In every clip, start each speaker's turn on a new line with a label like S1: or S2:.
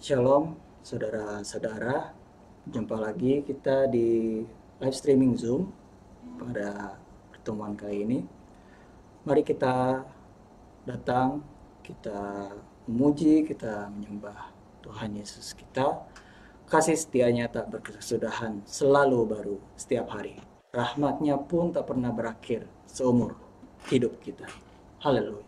S1: Shalom, saudara-saudara. Jumpa lagi kita di live streaming Zoom pada pertemuan kali ini. Mari kita datang, kita memuji, kita menyembah Tuhan Yesus kita. Kasih setianya tak berkesudahan, selalu baru setiap hari. Rahmatnya pun tak pernah berakhir seumur hidup kita. Haleluya.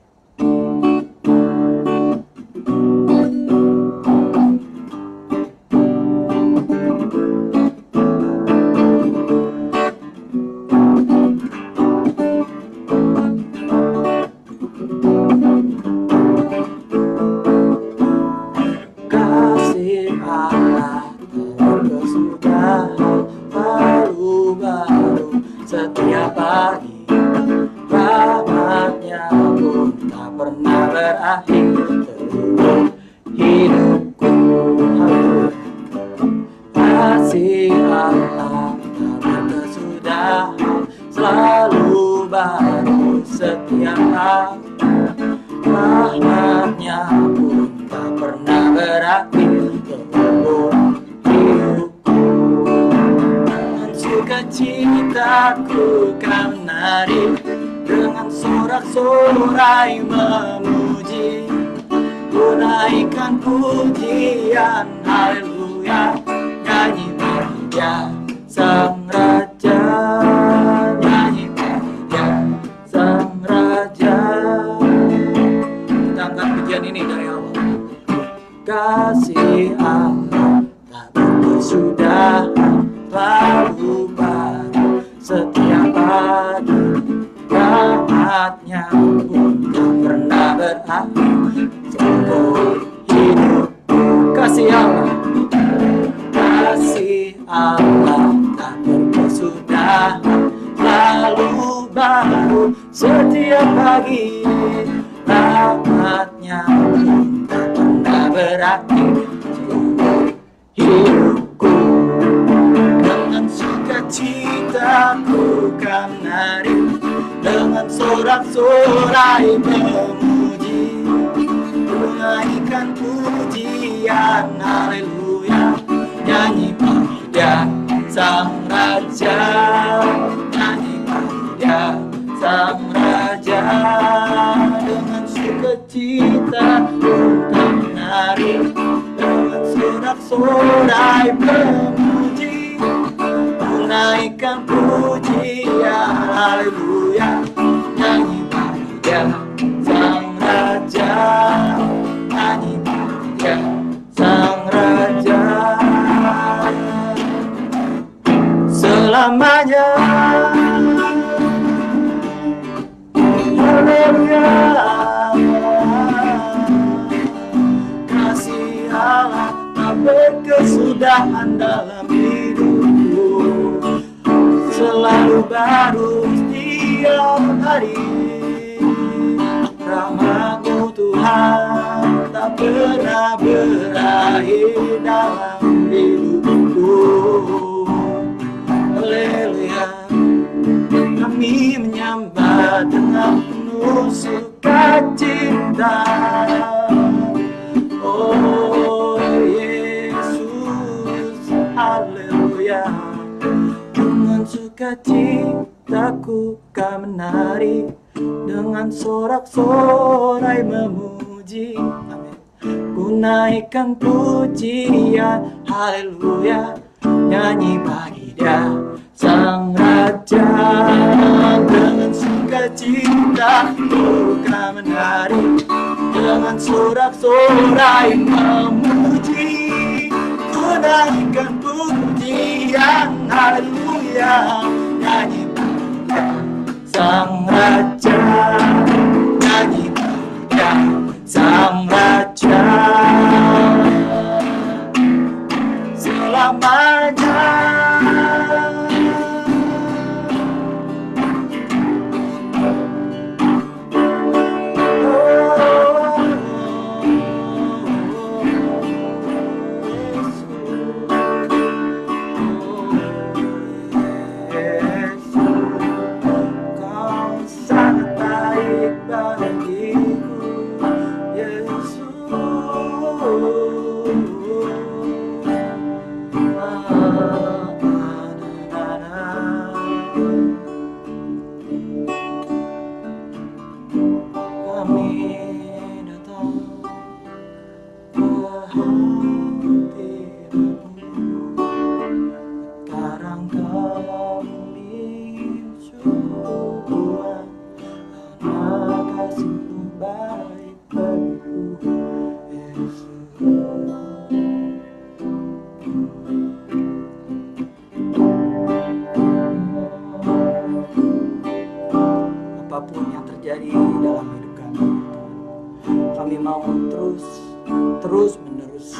S1: Setiap pagi rahmatnya pun tak pernah berakhir seumur hidupku. Kasih Allah tak berkesudahan, selalu baru setiap hari. Rahmatnya pun tak pernah berakhir seumur hidupku. Sukacitaku kan menari, dengan sorak-sorai memuji, ku naikkan pujian, haleluya, nyanyi bagi Dia Sang Raja, nyanyi bagi Dia Sang Raja. Kita angkat pujian ini dari awal. Kasih Allah tak berkesudahan, selalu baru setiap pagi. Rahmatnya pun tak pernah berakhir seumur hidupku. Kasih Allah, kasih Allah tak berkesudahan, selalu baru setiap pagi. Rahmatnya pun tak pernah berakhir seumur hidupku. Dengan sukacitaku kan menari, dengan sorak-sorai memuji, menaikkan pujian, haleluya, nyanyi bagi Dia Sang Raja, nyanyi bagi Dia Sang Raja. Dengan sukacita kan menari, dengan sorak-sorai memuji, menaikkan pujian, haleluya, nyanyi bagi Dia Sang Raja, nyanyi bagi Dia Sang Raja. Selamanya, haleluya. Kasih Allah tak berkesudahan dalam hidupku, selalu baru setiap hari. Rahmat-Mu Tuhan tak pernah berakhir dalam hidupku. Haleluya, kami menyembah dengan penuh sukacita. Oh Yesus, haleluya. Dengan sukacitaku kan menari, dengan sorak-sorai memuji, amin. Ku naikkan pujian, haleluya, nyanyi bagi Dia Sang Raja. Dengan sukacitaku kan menari, dengan sorak-sorai memuji, ku naikkan pujian, haleluya, nyanyi bagi Dia Sang Raja, nyanyi bagi Dia Sang Raja. Selamanya, terus-menerus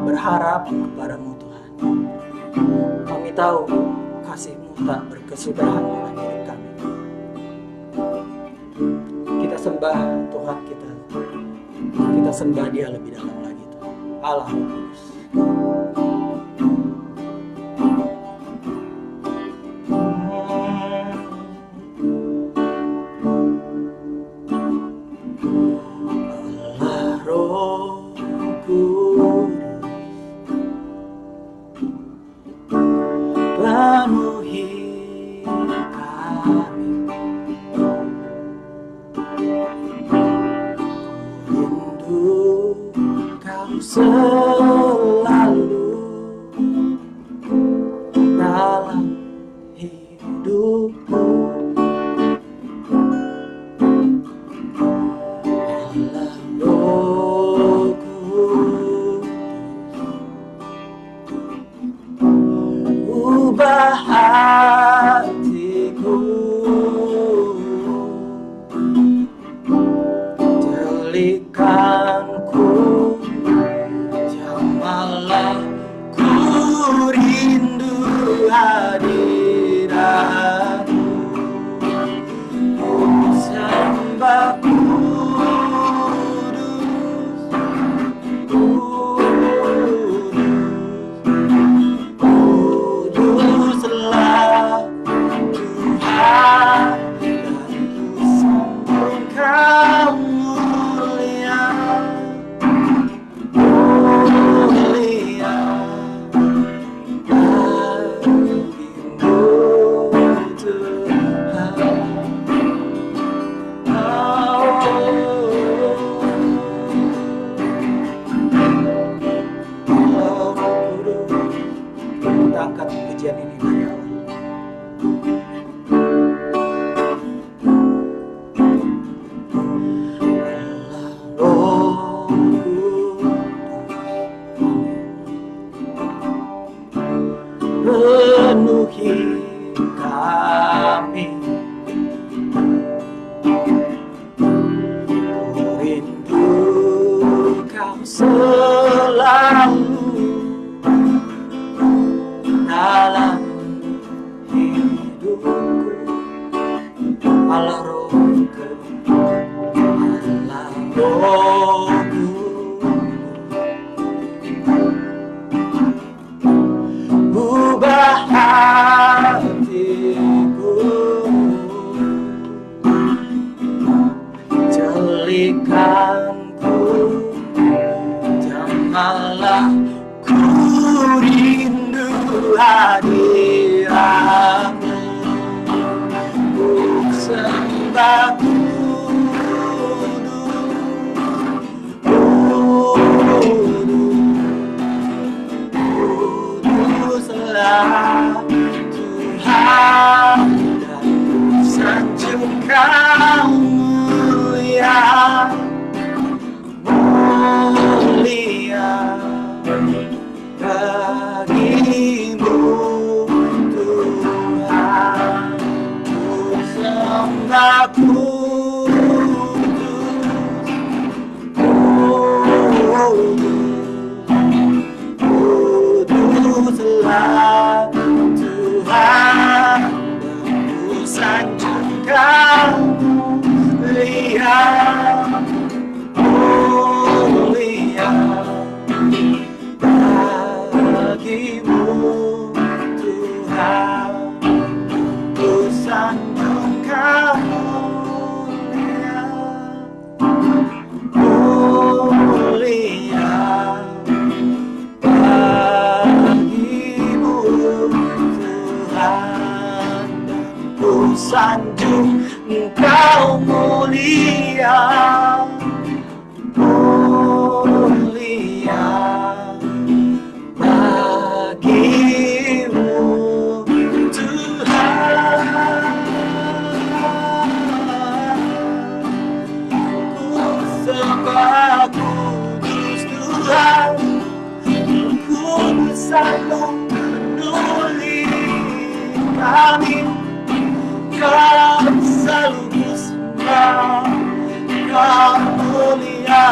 S1: berharap kepadamu Tuhan. Kami tahu kasih-Mu tak berkesudahan dalam hidup kami. Kita sembah Tuhan kita. Kita sembah Dia lebih dalam lagi Tuhan. Allah Roh Kudus. Allah Roh Kudus, penuhi kami. Rindu Kau selalu dalam hidupku. Allah Roh Kudus, ubah hatiku, jelikanku, jamalah ku rindu hadiratmu. Ku sembah Kuduslah Tuhan, dan ku sembah Kau mulia, mulia bagimu Tuhan. Kita angkat pujian ini dari awal. Allah Roh Kudus, penuhi kami. Ku rindu Kau selalu dalam hidupku. Allah Roh Kudus, Allah Roh Kudus, ubah hatiku, jelikanku, jamalah ku rindu hadiratmu. Ku sembah Kuduslah Tuhan, dan ku sanjung Kau mulia, mulia bagimu Tuhan. Ku sembah Kuduslah Tuhan, dan ku sanjung Kau mulia, mulia bagimu Tuhan. Ku sanjung Kau mulia, mulia bagimu Tuhan. Ku sanjung Kau mulia, mulia bagimu Tuhan. Ku sembah Kudus Tuhan, Kudus-Mu peduli kami. Kau selalu kusembah, Kau mulia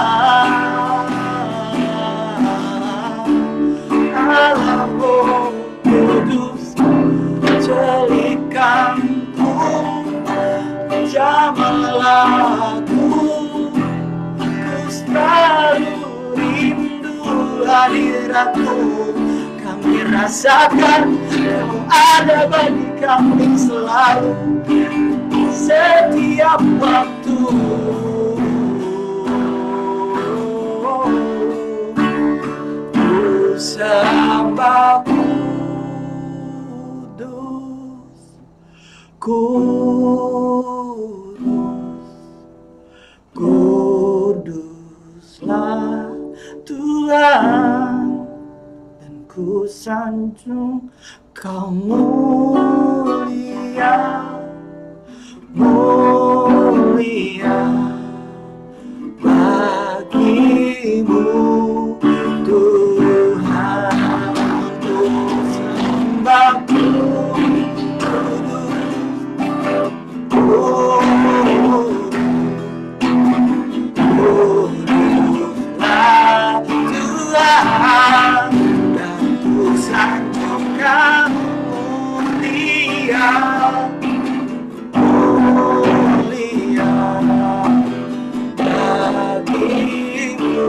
S1: hadiratmu. Kami rasakan Kau ada bagi kami selalu, setiap waktu. Ku sembah kudus, kudus, kuduslah Tuhan, dan ku sanjung Kau mulia, mulia bagimu Tuhan. Ku sembah kuduslah Tuhan, dan ku sanjung Kau mulia, mulia bagimu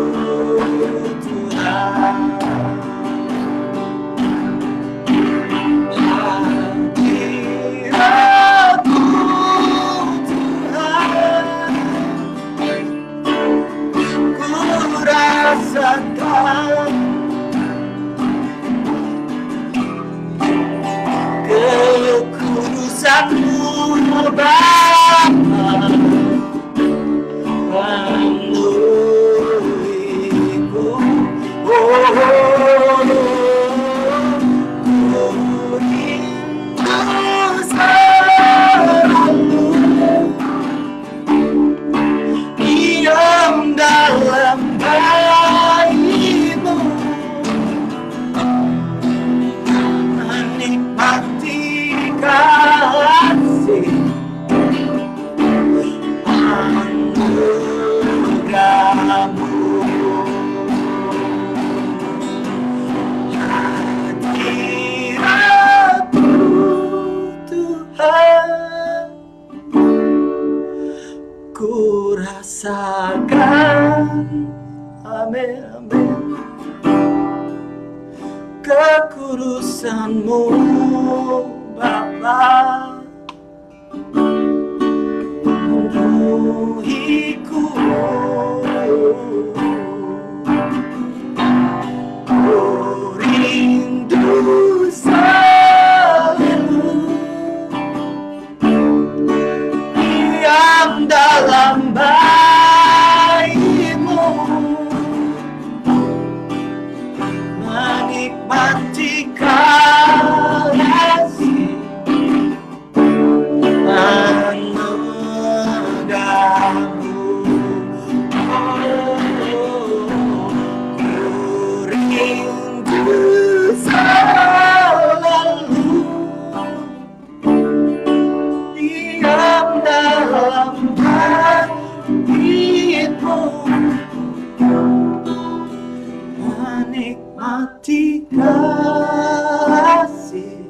S1: Tuhan. Hadiratmu Tuhan, ku rasakan kekudusan-Mu Bapa, penuhiku, ku rindu selalu diam dalam bait-Mu, menikmati kasih anugerah-Mu. Hadirat-Mu Tuhan, ku rasakan, amin, amin, kekudusan-Mu Bapa, penuhiku, ku rindu selalu diam dalam bait-Mu, menikmati kasih anugerah-Mu. Ku rindu selalu diam dalam bait-Mu, menikmati kasih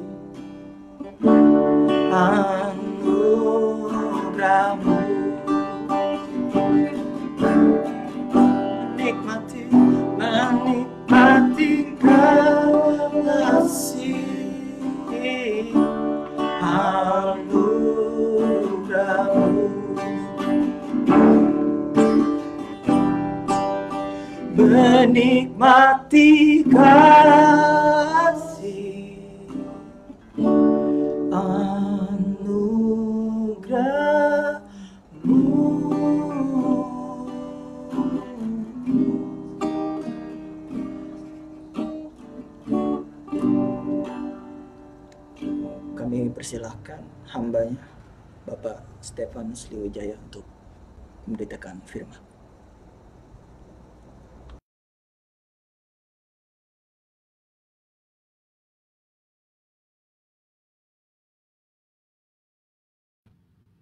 S1: anugerah-Mu, menikmati kasih anugerah-Mu, menikmati kasih anugerah-Mu. Kami persilahkan hambanya Bapak Stefanus Liwijaya untuk memberitakan firman.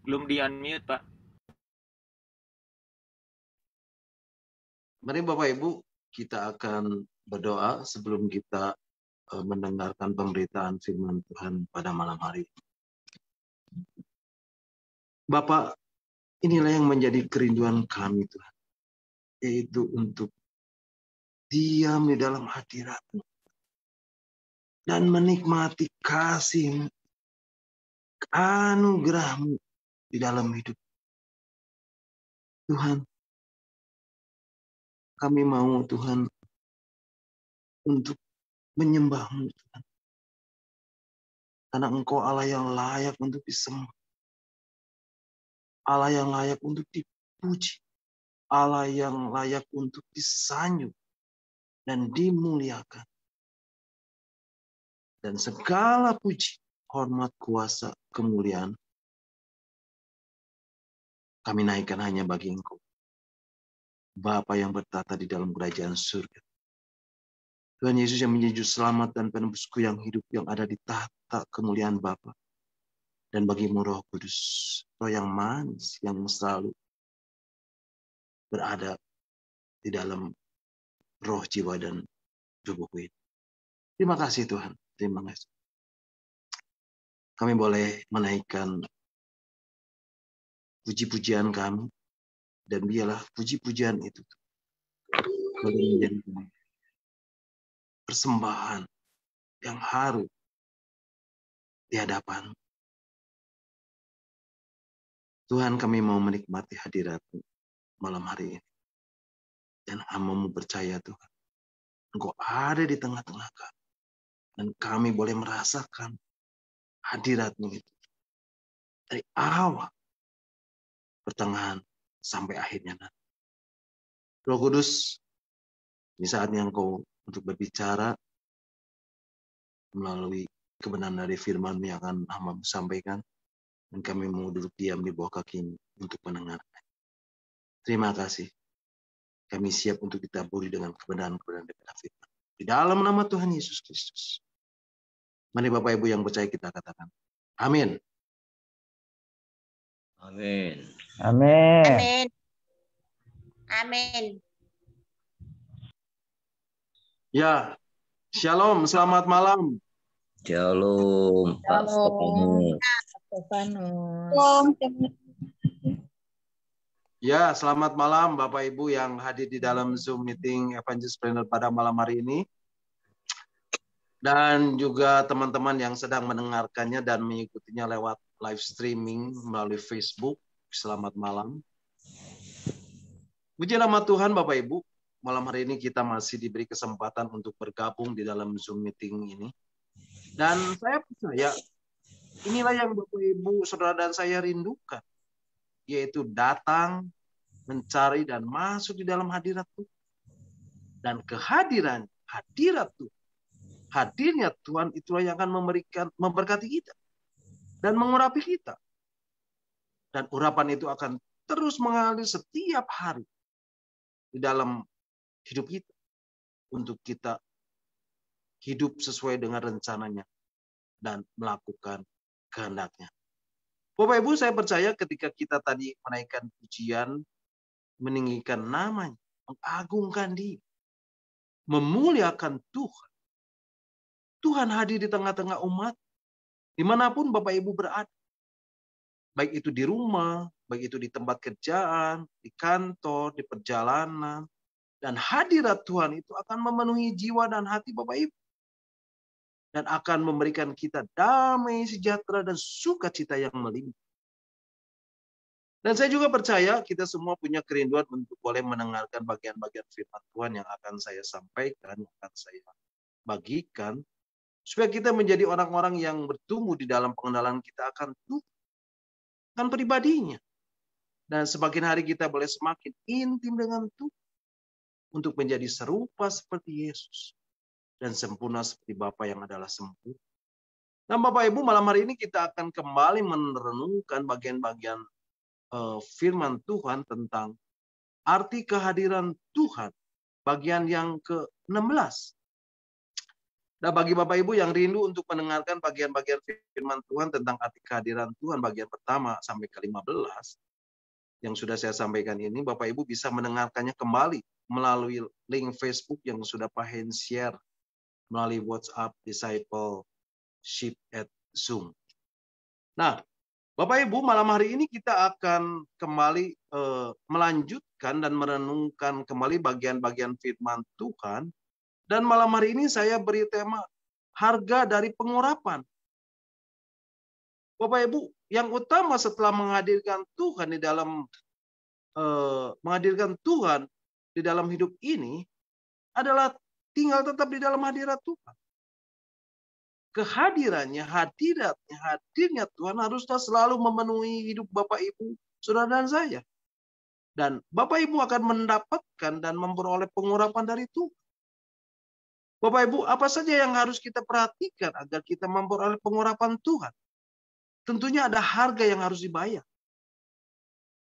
S2: Belum di-unmute, Pak.
S3: Mari Bapak Ibu, kita akan berdoa sebelum kita mendengarkan pemberitaan firman Tuhan pada malam hari. Bapak, inilah yang menjadi kerinduan kami Tuhan, yaitu untuk diam di dalam hadirat-Mu dan menikmati kasih-Mu, anugerah-Mu di dalam hidup. Tuhan, kami mau Tuhan untuk menyembah-Mu, Tuhan. Karena Engkau Allah yang layak untuk disembah. Allah yang layak untuk dipuji. Allah yang layak untuk disanjung dan dimuliakan. Dan segala puji, hormat, kuasa, kemuliaan kami naikkan hanya bagi Engkau, Bapa yang bertata di dalam kerajaan surga. Tuhan Yesus yang menjadi juru selamat dan penebusku yang hidup, yang ada di tahta kemuliaan Bapa. Dan bagimu Roh Kudus, Roh yang manis, yang selalu berada di dalam roh, jiwa, dan tubuhku ini. Terima kasih Tuhan, terima kasih. Kami boleh menaikkan puji-pujian kami, dan biarlah puji-pujian itu boleh menjadi persembahan yang harum di hadapan Tuhan. Kami mau menikmati hadirat-Mu malam hari ini. Dan hamba-Mu percaya Tuhan, Engkau ada di tengah-tengah kami. Dan kami boleh merasakan hadirat-Mu itu. Dari awal, pertengahan, sampai akhirnya nanti. Roh Kudus, ini saatnya Engkau untuk berbicara melalui kebenaran dari firman-Mu yang akan hamba sampaikan. Dan kami mau duduk diam di bawah kaki-Mu untuk mendengarkan. Terima kasih. Kami siap untuk ditaburi dengan kebenaran-kebenaran daripada firman. Di dalam nama Tuhan Yesus Kristus. Mari Bapak Ibu yang percaya kita katakan. Amin.
S4: Amin.
S5: Amin.
S6: Amin. Amin.
S3: Ya, shalom, selamat malam.
S4: Shalom, Pak Stefanus.
S3: Ya, selamat malam Bapak Ibu yang hadir di dalam Zoom meeting Evangelist Planner pada malam hari ini. Dan juga teman-teman yang sedang mendengarkannya dan mengikutinya lewat live streaming melalui Facebook. Selamat malam. Puji nama Tuhan Bapak Ibu. Malam hari ini kita masih diberi kesempatan untuk bergabung di dalam Zoom meeting ini. Dan saya percaya inilah yang Bapak Ibu, Saudara dan saya rindukan. Yaitu datang, mencari dan masuk di dalam hadirat Tuhan. Dan kehadiran, hadirat Tuhan. Hadirnya Tuhan itulah yang akan memberkati kita. Dan mengurapi kita. Dan urapan itu akan terus mengalir setiap hari. Di dalam hidup kita. Untuk kita hidup sesuai dengan rencananya. Dan melakukan kehendaknya. Bapak Ibu, saya percaya ketika kita tadi menaikkan pujian, meninggikan namanya, mengagungkan Dia, memuliakan Tuhan. Tuhan hadir di tengah-tengah umat, dimanapun Bapak Ibu berada. Baik itu di rumah, baik itu di tempat kerjaan, di kantor, di perjalanan. Dan hadirat Tuhan itu akan memenuhi jiwa dan hati Bapak Ibu. Dan akan memberikan kita damai, sejahtera, dan sukacita yang melimpah. Dan saya juga percaya kita semua punya kerinduan untuk boleh mendengarkan bagian-bagian firman Tuhan yang akan saya sampaikan, yang akan saya bagikan. Supaya kita menjadi orang-orang yang bertumbuh di dalam pengenalan kita akan Tuhan. Akan pribadinya. Dan semakin hari kita boleh semakin intim dengan Tuhan. Untuk menjadi serupa seperti Yesus. Dan sempurna seperti Bapa yang adalah sempurna. Nah Bapak Ibu, malam hari ini kita akan kembali merenungkan bagian-bagian firman Tuhan tentang arti kehadiran Tuhan. Bagian yang ke-16. Nah bagi Bapak Ibu yang rindu untuk mendengarkan bagian-bagian firman Tuhan tentang arti kehadiran Tuhan bagian pertama sampai ke-15. Yang sudah saya sampaikan ini, Bapak Ibu bisa mendengarkannya kembali melalui link Facebook yang sudah Pak Hen share. Melalui WhatsApp Discipleship at Zoom. Nah, Bapak Ibu, malam hari ini kita akan kembali melanjutkan dan merenungkan kembali bagian-bagian firman Tuhan. Dan malam hari ini saya beri tema harga dari pengurapan. Bapak Ibu, yang utama setelah menghadirkan Tuhan di dalam hidup ini adalah tinggal tetap di dalam hadirat Tuhan. Hadirnya Tuhan haruslah selalu memenuhi hidup Bapak Ibu, saudara dan saya. Dan Bapak Ibu akan mendapatkan dan memperoleh pengurapan dari Tuhan. Bapak Ibu, apa saja yang harus kita perhatikan agar kita memperoleh pengurapan Tuhan? Tentunya ada harga yang harus dibayar.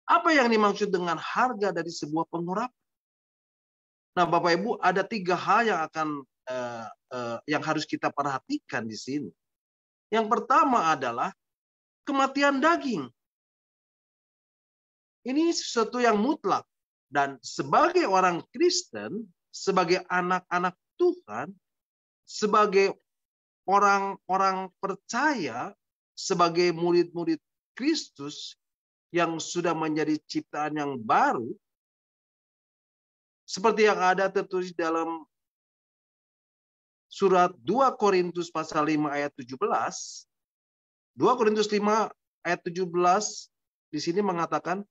S3: Apa yang dimaksud dengan harga dari sebuah pengurapan? Nah, Bapak Ibu, ada 3 hal yang harus kita perhatikan di sini. Yang pertama adalah kematian daging. Ini sesuatu yang mutlak. Dan sebagai orang Kristen, sebagai anak-anak Tuhan, sebagai orang-orang percaya, sebagai murid-murid Kristus yang sudah menjadi ciptaan yang baru, seperti yang ada tertulis dalam surat 2 Korintus pasal 5 ayat 17. 2 Korintus 5 ayat 17 di sini mengatakan,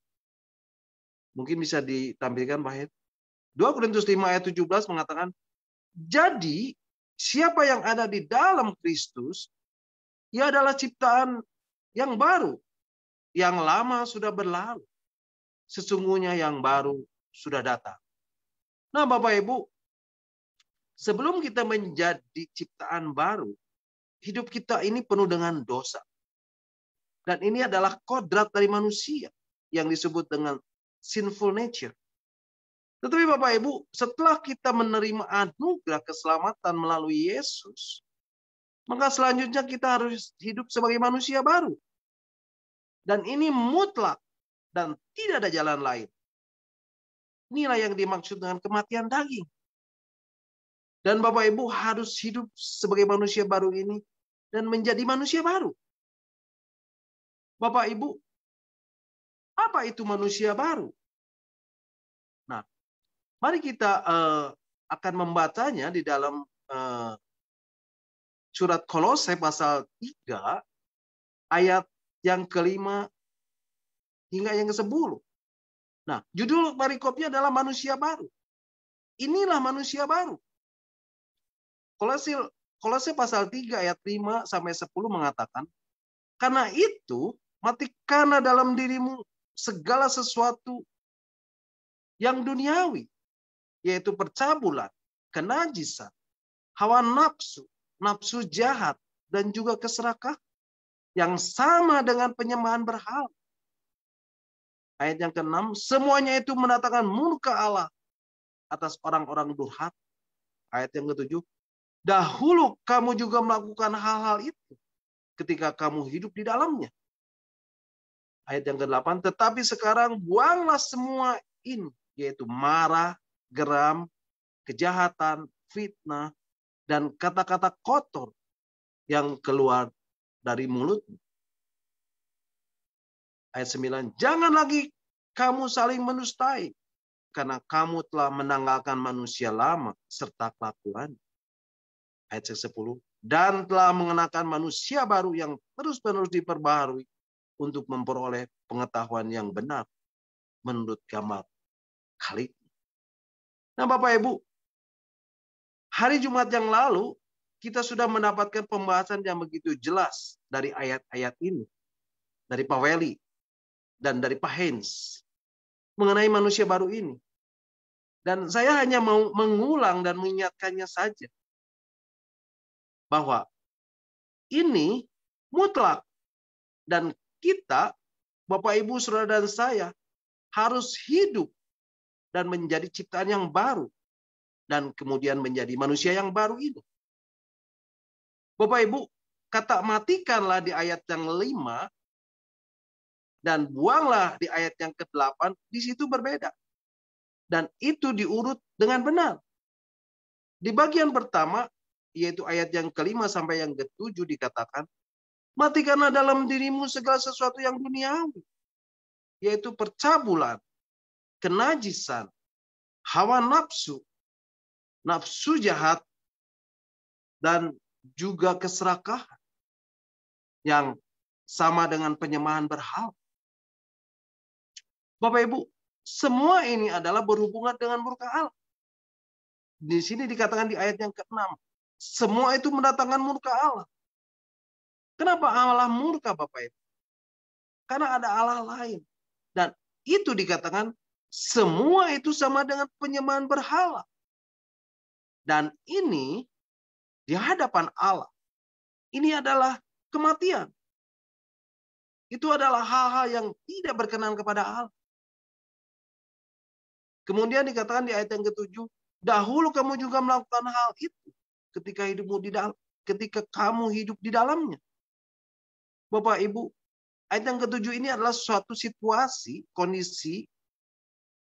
S3: mungkin bisa ditampilkan Pak Hed. 2 Korintus 5 ayat 17 mengatakan, jadi siapa yang ada di dalam Kristus, ia adalah ciptaan yang baru. Yang lama sudah berlalu. Sesungguhnya yang baru sudah datang. Nah, Bapak Ibu, sebelum kita menjadi ciptaan baru, hidup kita ini penuh dengan dosa. Dan ini adalah kodrat dari manusia yang disebut dengan sinful nature. Tetapi Bapak Ibu, setelah kita menerima anugerah keselamatan melalui Yesus, maka selanjutnya kita harus hidup sebagai manusia baru. Dan ini mutlak dan tidak ada jalan lain. Inilah yang dimaksud dengan kematian daging. Dan Bapak Ibu harus hidup sebagai manusia baru ini dan menjadi manusia baru. Bapak Ibu, apa itu manusia baru? Nah, mari kita akan membacanya di dalam surat Kolose pasal 3 ayat yang ke-5 hingga yang ke-10. Nah, judul perikopnya adalah manusia baru. Inilah manusia baru. Kolose pasal 3 ayat 5 sampai 10 mengatakan, karena itu matikanlah dalam dirimu segala sesuatu yang duniawi, yaitu percabulan, kenajisan, hawa nafsu, nafsu jahat, dan juga keserakahan yang sama dengan penyembahan berhala. Ayat yang ke-6, semuanya itu mendatangkan murka Allah atas orang-orang durhaka. Ayat yang ke-7, dahulu kamu juga melakukan hal-hal itu ketika kamu hidup di dalamnya. Ayat yang ke-8, tetapi sekarang buanglah semua ini, yaitu marah, geram, kejahatan, fitnah, dan kata-kata kotor yang keluar dari mulutmu. Ayat 9, jangan lagi kamu saling menustai, karena kamu telah menanggalkan manusia lama serta kelakuan. Ayat 10, dan telah mengenakan manusia baru yang terus-menerus diperbaharui untuk memperoleh pengetahuan yang benar menurut gambar kali. Nah, Bapak Ibu, hari Jumat yang lalu kita sudah mendapatkan pembahasan yang begitu jelas dari ayat-ayat ini, dari Pak Weli dan dari Pak Hens mengenai manusia baru ini. Dan saya hanya mau mengulang dan mengingatkannya saja bahwa ini mutlak dan kita, Bapak Ibu, Saudara dan saya harus hidup dan menjadi ciptaan yang baru dan kemudian menjadi manusia yang baru ini. Bapak Ibu, kata matikanlah di ayat yang 5 dan buanglah di ayat yang ke-8, di situ berbeda. Dan itu diurut dengan benar. Di bagian pertama, yaitu ayat yang ke-5 sampai yang ke-7 dikatakan, Matikanlah dalam dirimu segala sesuatu yang duniawi, yaitu percabulan, kenajisan, hawa nafsu, nafsu jahat, dan juga keserakahan yang sama dengan penyembahan berhala. Bapak Ibu, semua ini adalah berhubungan dengan murka Allah. Di sini dikatakan di ayat yang ke-6, semua itu mendatangkan murka Allah. Kenapa Allah murka, Bapak Ibu? Karena ada Allah lain. Dan itu dikatakan semua itu sama dengan penyembahan berhala. Dan ini di hadapan Allah, ini adalah kematian. Itu adalah hal-hal yang tidak berkenan kepada Allah. Kemudian dikatakan di ayat yang ke-7, dahulu kamu juga melakukan hal itu ketika ketika kamu hidup di dalamnya. Bapak Ibu, ayat yang ke-7 ini adalah suatu situasi, kondisi,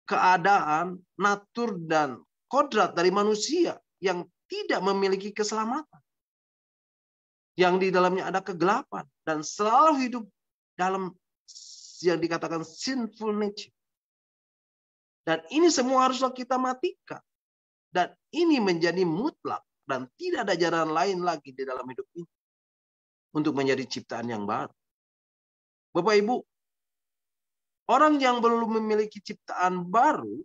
S3: keadaan, natur, dan kodrat dari manusia yang tidak memiliki keselamatan. Yang di dalamnya ada kegelapan dan selalu hidup dalam yang dikatakan sinful nature. Dan ini semua haruslah kita matikan. Dan ini menjadi mutlak dan tidak ada jalan lain lagi di dalam hidup ini untuk menjadi ciptaan yang baru. Bapak Ibu, orang yang belum memiliki ciptaan baru,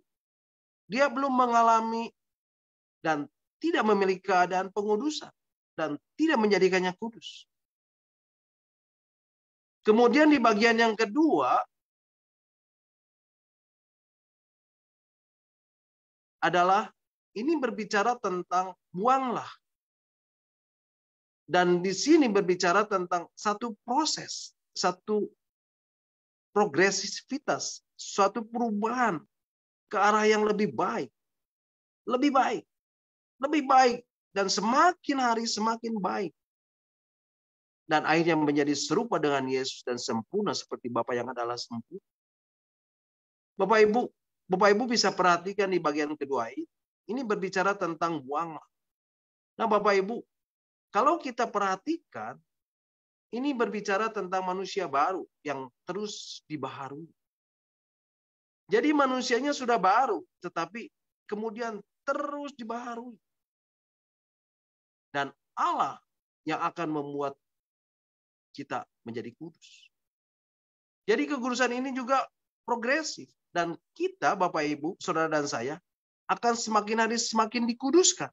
S3: dia belum mengalami dan tidak memiliki keadaan pengudusan dan tidak menjadikannya kudus. Kemudian di bagian yang kedua adalah ini berbicara tentang buanglah. Dan di sini berbicara tentang satu proses, satu progresivitas, suatu perubahan ke arah yang lebih baik. Lebih baik. Lebih baik. Dan semakin hari semakin baik. Dan akhirnya menjadi serupa dengan Yesus dan sempurna seperti Bapa yang adalah sempurna. Bapak Ibu bisa perhatikan di bagian kedua ini. Ini berbicara tentang buanglah. Nah Bapak Ibu, kalau kita perhatikan, ini berbicara tentang manusia baru yang terus dibaharui. Jadi manusianya sudah baru, tetapi kemudian terus dibaharui. Dan Allah yang akan membuat kita menjadi kudus. Jadi kekudusan ini juga progresif. Dan kita, Bapak Ibu, Saudara dan saya, akan semakin hari semakin dikuduskan.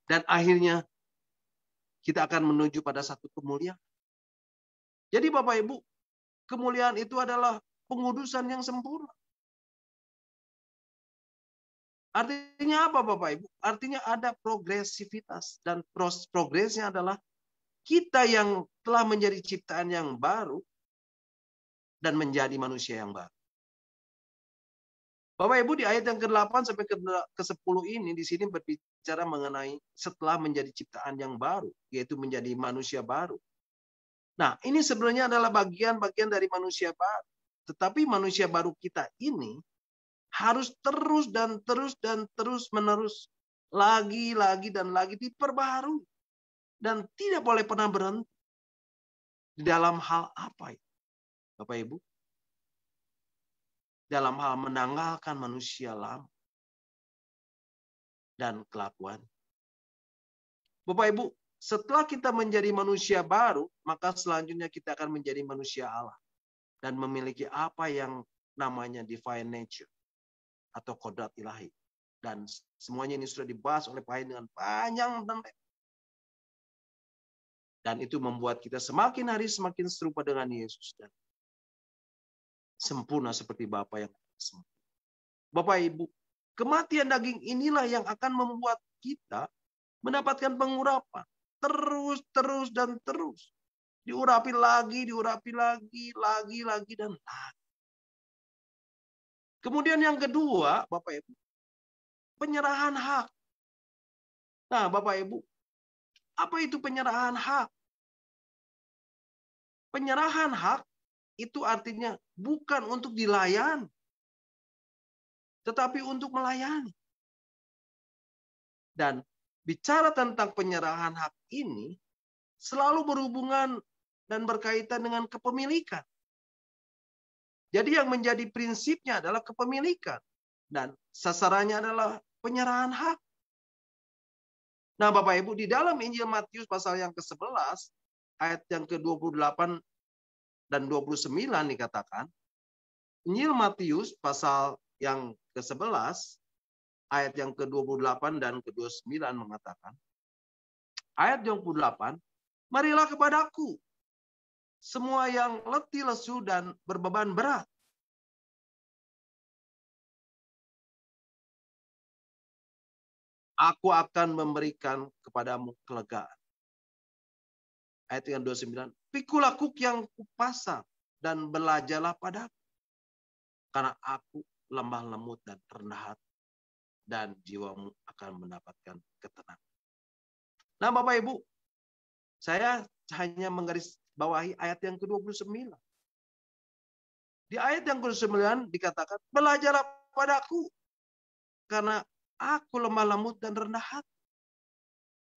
S3: Dan akhirnya kita akan menuju pada satu kemuliaan. Jadi Bapak Ibu, kemuliaan itu adalah pengudusan yang sempurna. Artinya apa Bapak Ibu? Artinya ada progresivitas. Dan progresnya adalah kita yang telah menjadi ciptaan yang baru dan menjadi manusia yang baru. Bapak Ibu di ayat yang ke-8 sampai ke-10 ini di sini berbicara mengenai setelah menjadi ciptaan yang baru, yaitu menjadi manusia baru. Nah, ini sebenarnya adalah bagian-bagian dari manusia baru. Tetapi manusia baru kita ini harus terus dan terus menerus lagi dan lagi diperbaharui dan tidak boleh pernah berhenti. Di dalam hal apa itu? Bapak Ibu? Dalam hal menanggalkan manusia lama dan kelakuan. Bapak Ibu, setelah kita menjadi manusia baru, maka selanjutnya kita akan menjadi manusia Allah dan memiliki apa yang namanya divine nature atau kodrat ilahi. Dan semuanya ini sudah dibahas oleh Pak dengan panjang dan lebar. Dan itu membuat kita semakin hari semakin serupa dengan Yesus dan sempurna seperti Bapa yang sempurna. Bapak Ibu, kematian daging inilah yang akan membuat kita mendapatkan pengurapan. Terus dan terus. Diurapi lagi, dan lagi. Kemudian yang kedua, Bapak Ibu, penyerahan hak. Nah, Bapak Ibu, apa itu penyerahan hak? Penyerahan hak itu artinya bukan untuk dilayani, tetapi untuk melayani. Dan bicara tentang penyerahan hak ini, selalu berhubungan dan berkaitan dengan kepemilikan. Jadi yang menjadi prinsipnya adalah kepemilikan. Dan sasarannya adalah penyerahan hak. Nah Bapak Ibu, di dalam Injil Matius pasal yang ke-11, ayat yang ke-28 dan 29 dikatakan, Injil Matius pasal yang ke-11, ayat yang ke-28 dan ke-29 mengatakan, ayat yang ke-28, marilah kepadaku, semua yang letih lesu dan berbeban berat. Aku akan memberikan kepadamu kelegaan. Ayat yang 29, pikulah kuk yang kupasang dan belajarlah padaku. Karena aku lemah lembut dan rendah hati, dan jiwamu akan mendapatkan ketenangan. Nah Bapak Ibu, saya hanya menggarisbawahi ayat yang ke-29. Di ayat yang ke-29 dikatakan, belajarlah padaku, karena aku lemah lembut dan rendah hati.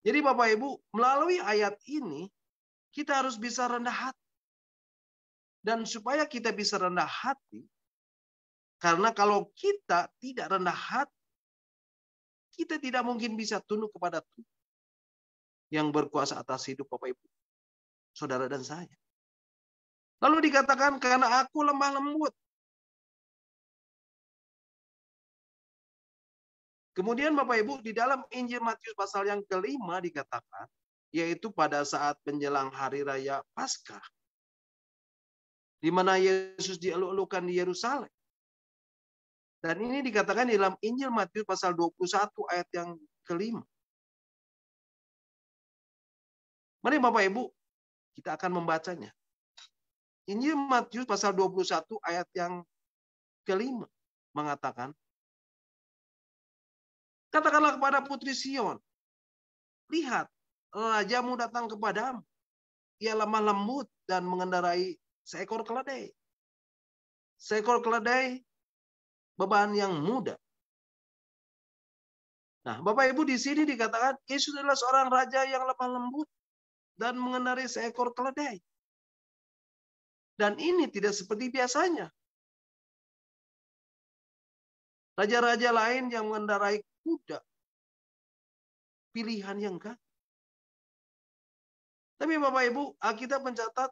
S3: Jadi Bapak Ibu, melalui ayat ini, kita harus bisa rendah hati. Dan supaya kita bisa rendah hati, karena kalau kita tidak rendah hati, kita tidak mungkin bisa tunduk kepada Tuhan yang berkuasa atas hidup Bapak Ibu, saudara dan saya. Lalu dikatakan karena aku lemah lembut. Kemudian Bapak Ibu, di dalam Injil Matius pasal yang ke-5 dikatakan, yaitu pada saat menjelang hari raya Paskah, di mana Yesus dieluk-elukan di Yerusalem. Dan ini dikatakan di dalam Injil Matius pasal 21 ayat yang ke-5. Mari Bapak Ibu, kita akan membacanya. Injil Matius pasal 21 ayat yang ke-5 mengatakan, katakanlah kepada putri Sion, lihat, rajamu datang kepadamu. Ia lemah lembut dan mengendarai seekor keledai. Seekor keledai beban yang mudah. Nah, Bapak Ibu di sini dikatakan Yesus adalah seorang raja yang lemah lembut dan mengendarai seekor keledai. Dan ini tidak seperti biasanya. Raja-raja lain yang mengendarai kuda, pilihan yang gagah. Tapi Bapak Ibu, Alkitab mencatat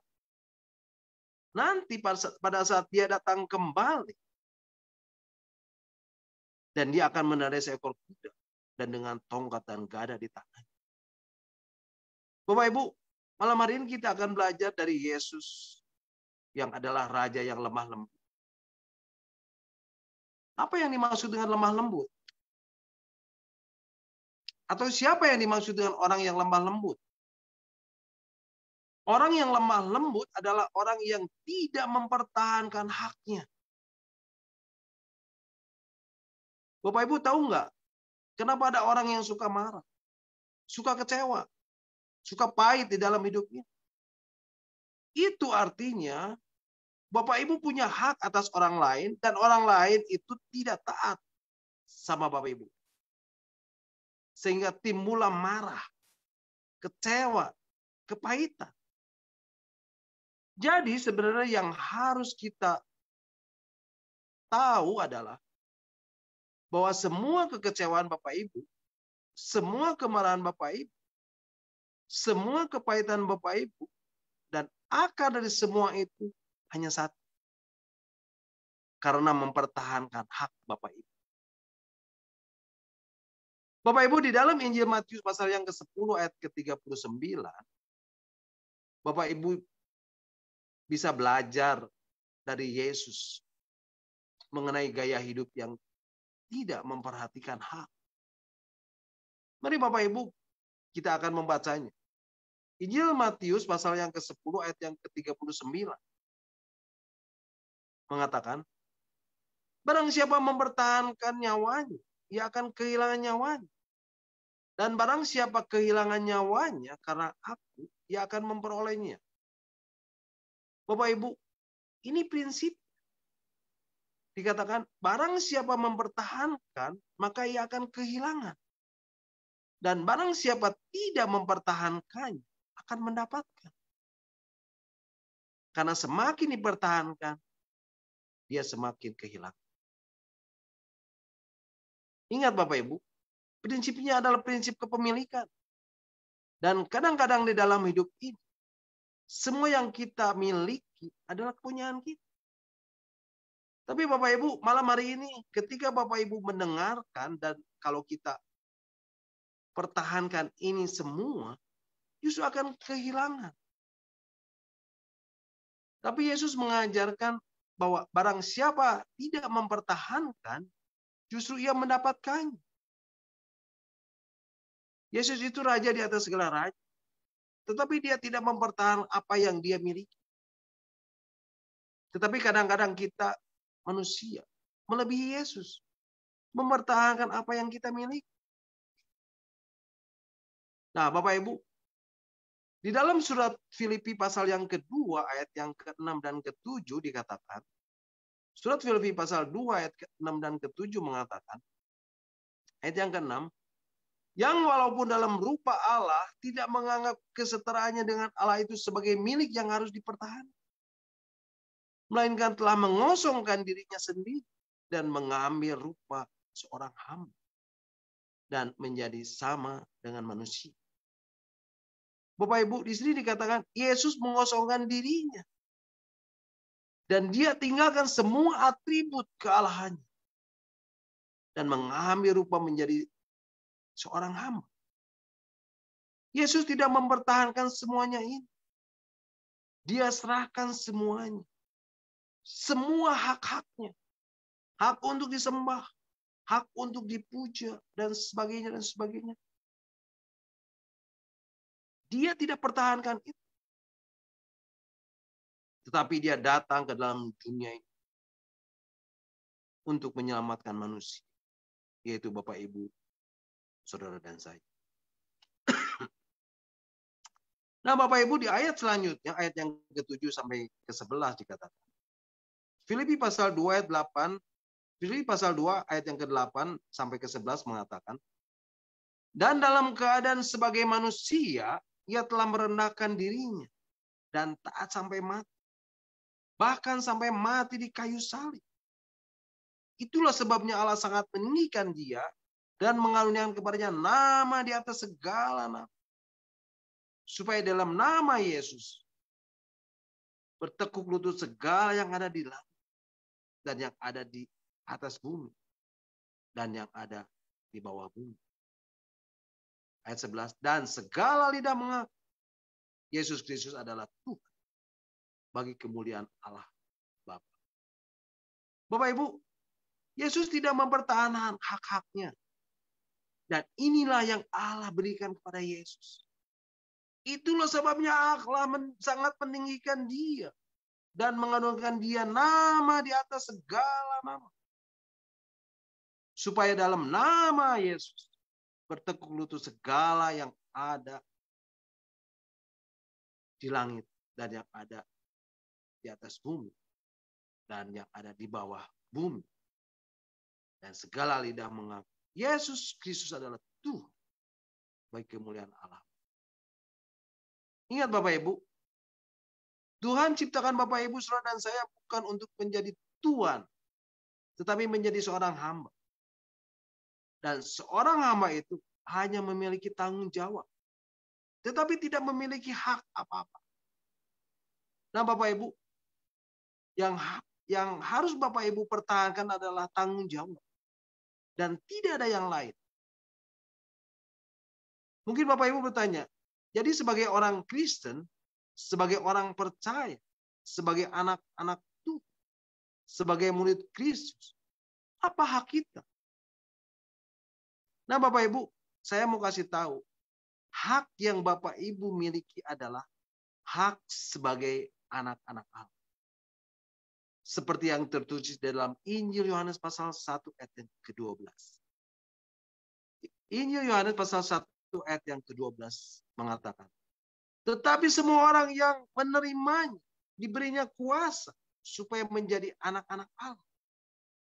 S3: nanti pada saat dia datang kembali, dan dia akan mengendarai seekor kuda dan dengan tongkat dan gada di tangannya. Bapak Ibu, malam hari ini kita akan belajar dari Yesus yang adalah raja yang lemah lembut. Apa yang dimaksud dengan lemah lembut? Atau siapa yang dimaksud dengan orang yang lemah lembut? Orang yang lemah lembut adalah orang yang tidak mempertahankan haknya. Bapak Ibu tahu nggak? Kenapa ada orang yang suka marah? Suka kecewa? Suka pahit di dalam hidupnya? Itu artinya Bapak Ibu punya hak atas orang lain dan orang lain itu tidak taat sama Bapak Ibu. Sehingga timbullah marah, kecewa, kepahitan. Jadi sebenarnya yang harus kita tahu adalah bahwa semua kekecewaan Bapak Ibu, semua kemarahan Bapak Ibu, semua kepahitan Bapak Ibu, dan akar dari semua itu hanya satu. Karena mempertahankan hak Bapak Ibu. Bapak Ibu, di dalam Injil Matius pasal yang ke-10 ayat ke-39, Bapak Ibu bisa belajar dari Yesus mengenai gaya hidup yang tidak memperhatikan hak. Mari Bapak Ibu, kita akan membacanya. Injil Matius pasal yang ke-10 ayat yang ke-39 mengatakan, barang siapa mempertahankan nyawanya, ia akan kehilangan nyawanya. Dan barang siapa kehilangan nyawanya karena aku, ia akan memperolehnya. Bapak Ibu, ini prinsip. Dikatakan, barang siapa mempertahankan, maka ia akan kehilangan. Dan barang siapa tidak mempertahankannya, akan mendapatkan. Karena semakin dipertahankan, dia semakin kehilangan. Ingat Bapak Ibu, prinsipnya adalah prinsip kepemilikan. Dan kadang-kadang di dalam hidup ini, semua yang kita miliki adalah kepunyaan kita. Tapi Bapak Ibu, malam hari ini ketika Bapak Ibu mendengarkan dan kalau kita pertahankan ini semua, justru akan kehilangan. Tapi Yesus mengajarkan bahwa barang siapa tidak mempertahankan, justru ia mendapatkannya. Yesus itu raja di atas segala raja. Tetapi dia tidak mempertahankan apa yang dia miliki. Tetapi kadang-kadang kita manusia melebihi Yesus. Mempertahankan apa yang kita miliki. Nah Bapak Ibu, di dalam surat Filipi pasal yang kedua ayat yang ke-6 dan ke-7 dikatakan, surat Filipi pasal 2 ayat ke-6 dan ke-7 mengatakan, ayat yang ke-6, yang walaupun dalam rupa Allah tidak menganggap kesetaraannya dengan Allah itu sebagai milik yang harus dipertahankan. Melainkan telah mengosongkan dirinya sendiri dan mengambil rupa seorang hamba. Dan menjadi sama dengan manusia. Bapak Ibu, di sini dikatakan Yesus mengosongkan dirinya. Dan dia tinggalkan semua atribut kealahannya. Dan mengambil rupa menjadi seorang hamba. Yesus tidak mempertahankan semuanya ini. Dia serahkan semuanya. Semua hak-haknya. Hak untuk disembah. Hak untuk dipuja. Dan sebagainya dan sebagainya. Dia tidak pertahankan itu. Tetapi dia datang ke dalam dunia ini. Untuk menyelamatkan manusia. Yaitu Bapak Ibu, Saudara dan saya. Nah Bapak Ibu di ayat selanjutnya, ayat yang ke-7 sampai ke-11 dikatakan. Filipi pasal 2 ayat 8, Filipi pasal 2 ayat yang ke-8 sampai ke-11 mengatakan, dan dalam keadaan sebagai manusia, ia telah merendahkan dirinya dan taat sampai mati. Bahkan sampai mati di kayu salib. Itulah sebabnya Allah sangat meninggikan dia dan mengaruniakan kepadanya nama di atas segala nama. Supaya dalam nama Yesus bertekuk lutut segala yang ada di langit dan yang ada di atas bumi dan yang ada di bawah bumi. Ayat 11, dan segala lidah mengaku Yesus Kristus adalah Tuhan bagi kemuliaan Allah Bapa. Bapak Ibu, Yesus tidak mempertahankan hak-haknya. Dan inilah yang Allah berikan kepada Yesus. Itulah sebabnya Allah sangat meninggikan dia. Dan mengandungkan dia nama di atas segala nama. Supaya dalam nama Yesus bertekuk lutut segala yang ada di langit dan yang ada di atas bumi dan yang ada di bawah bumi. Dan segala lidah mengaku Yesus Kristus adalah Tuhan bagi kemuliaan Allah. Ingat Bapak Ibu, Tuhan ciptakan Bapak Ibu, Saudara dan saya bukan untuk menjadi Tuhan, tetapi menjadi seorang hamba. Dan seorang hamba itu hanya memiliki tanggung jawab, tetapi tidak memiliki hak apa-apa. Nah Bapak Ibu, yang harus Bapak Ibu pertahankan adalah tanggung jawab. Dan tidak ada yang lain. Mungkin Bapak Ibu bertanya, jadi sebagai orang Kristen, sebagai orang percaya, sebagai anak-anak Tuhan, sebagai murid Kristus, apa hak kita? Nah Bapak Ibu, saya mau kasih tahu, hak yang Bapak Ibu miliki adalah hak sebagai anak-anak Allah. Seperti yang tertulis dalam Injil Yohanes pasal 1 ayat yang ke-12. Injil Yohanes pasal 1 ayat yang ke-12 mengatakan, tetapi semua orang yang menerimanya diberinya kuasa supaya menjadi anak-anak Allah.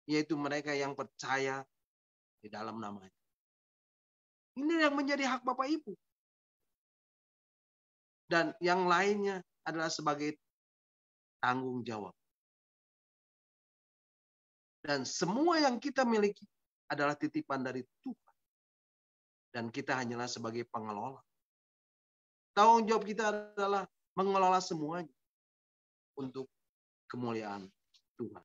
S3: Yaitu mereka yang percaya di dalam namanya. Ini yang menjadi hak Bapak Ibu. Dan yang lainnya adalah sebagai tanggung jawab. Dan semua yang kita miliki adalah titipan dari Tuhan. Dan kita hanyalah sebagai pengelola. Tanggung jawab kita adalah mengelola semuanya untuk kemuliaan Tuhan.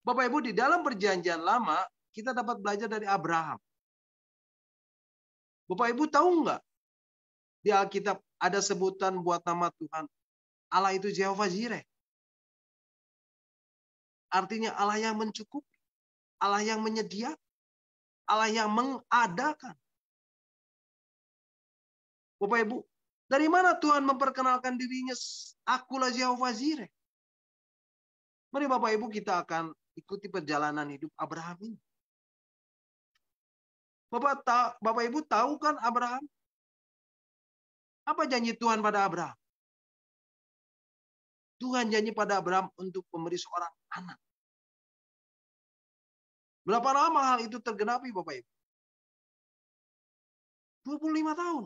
S3: Bapak Ibu, di dalam perjanjian lama, kita dapat belajar dari Abraham. Bapak Ibu tahu nggak? Di Alkitab ada sebutan buat nama Tuhan. Allah itu Jehovah Jireh. Artinya Allah yang mencukupi. Allah yang menyediakan. Allah yang mengadakan. Bapak Ibu, dari mana Tuhan memperkenalkan dirinya? Akulah Jehovah Jireh. Mari Bapak Ibu kita akan ikuti perjalanan hidup Abraham ini. Bapak Ibu tahu kan Abraham? Apa janji Tuhan pada Abraham? Tuhan janji pada Abraham untuk memberi seorang anak. Berapa lama hal itu tergenapi Bapak Ibu? 25 tahun.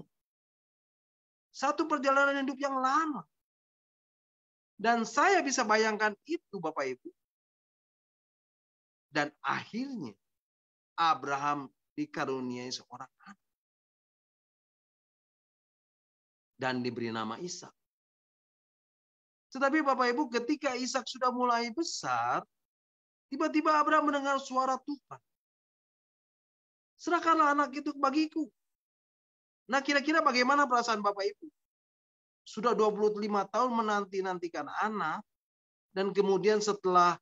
S3: Satu perjalanan hidup yang lama. Dan saya bisa bayangkan itu Bapak Ibu. Dan akhirnya Abraham dikaruniai seorang anak. Dan diberi nama Ishak. Tetapi Bapak Ibu, ketika Ishak sudah mulai besar, tiba-tiba Abraham mendengar suara Tuhan. Serahkanlah anak itu bagiku. Nah, kira-kira bagaimana perasaan Bapak Ibu? Sudah 25 tahun menanti-nantikan anak, dan kemudian setelah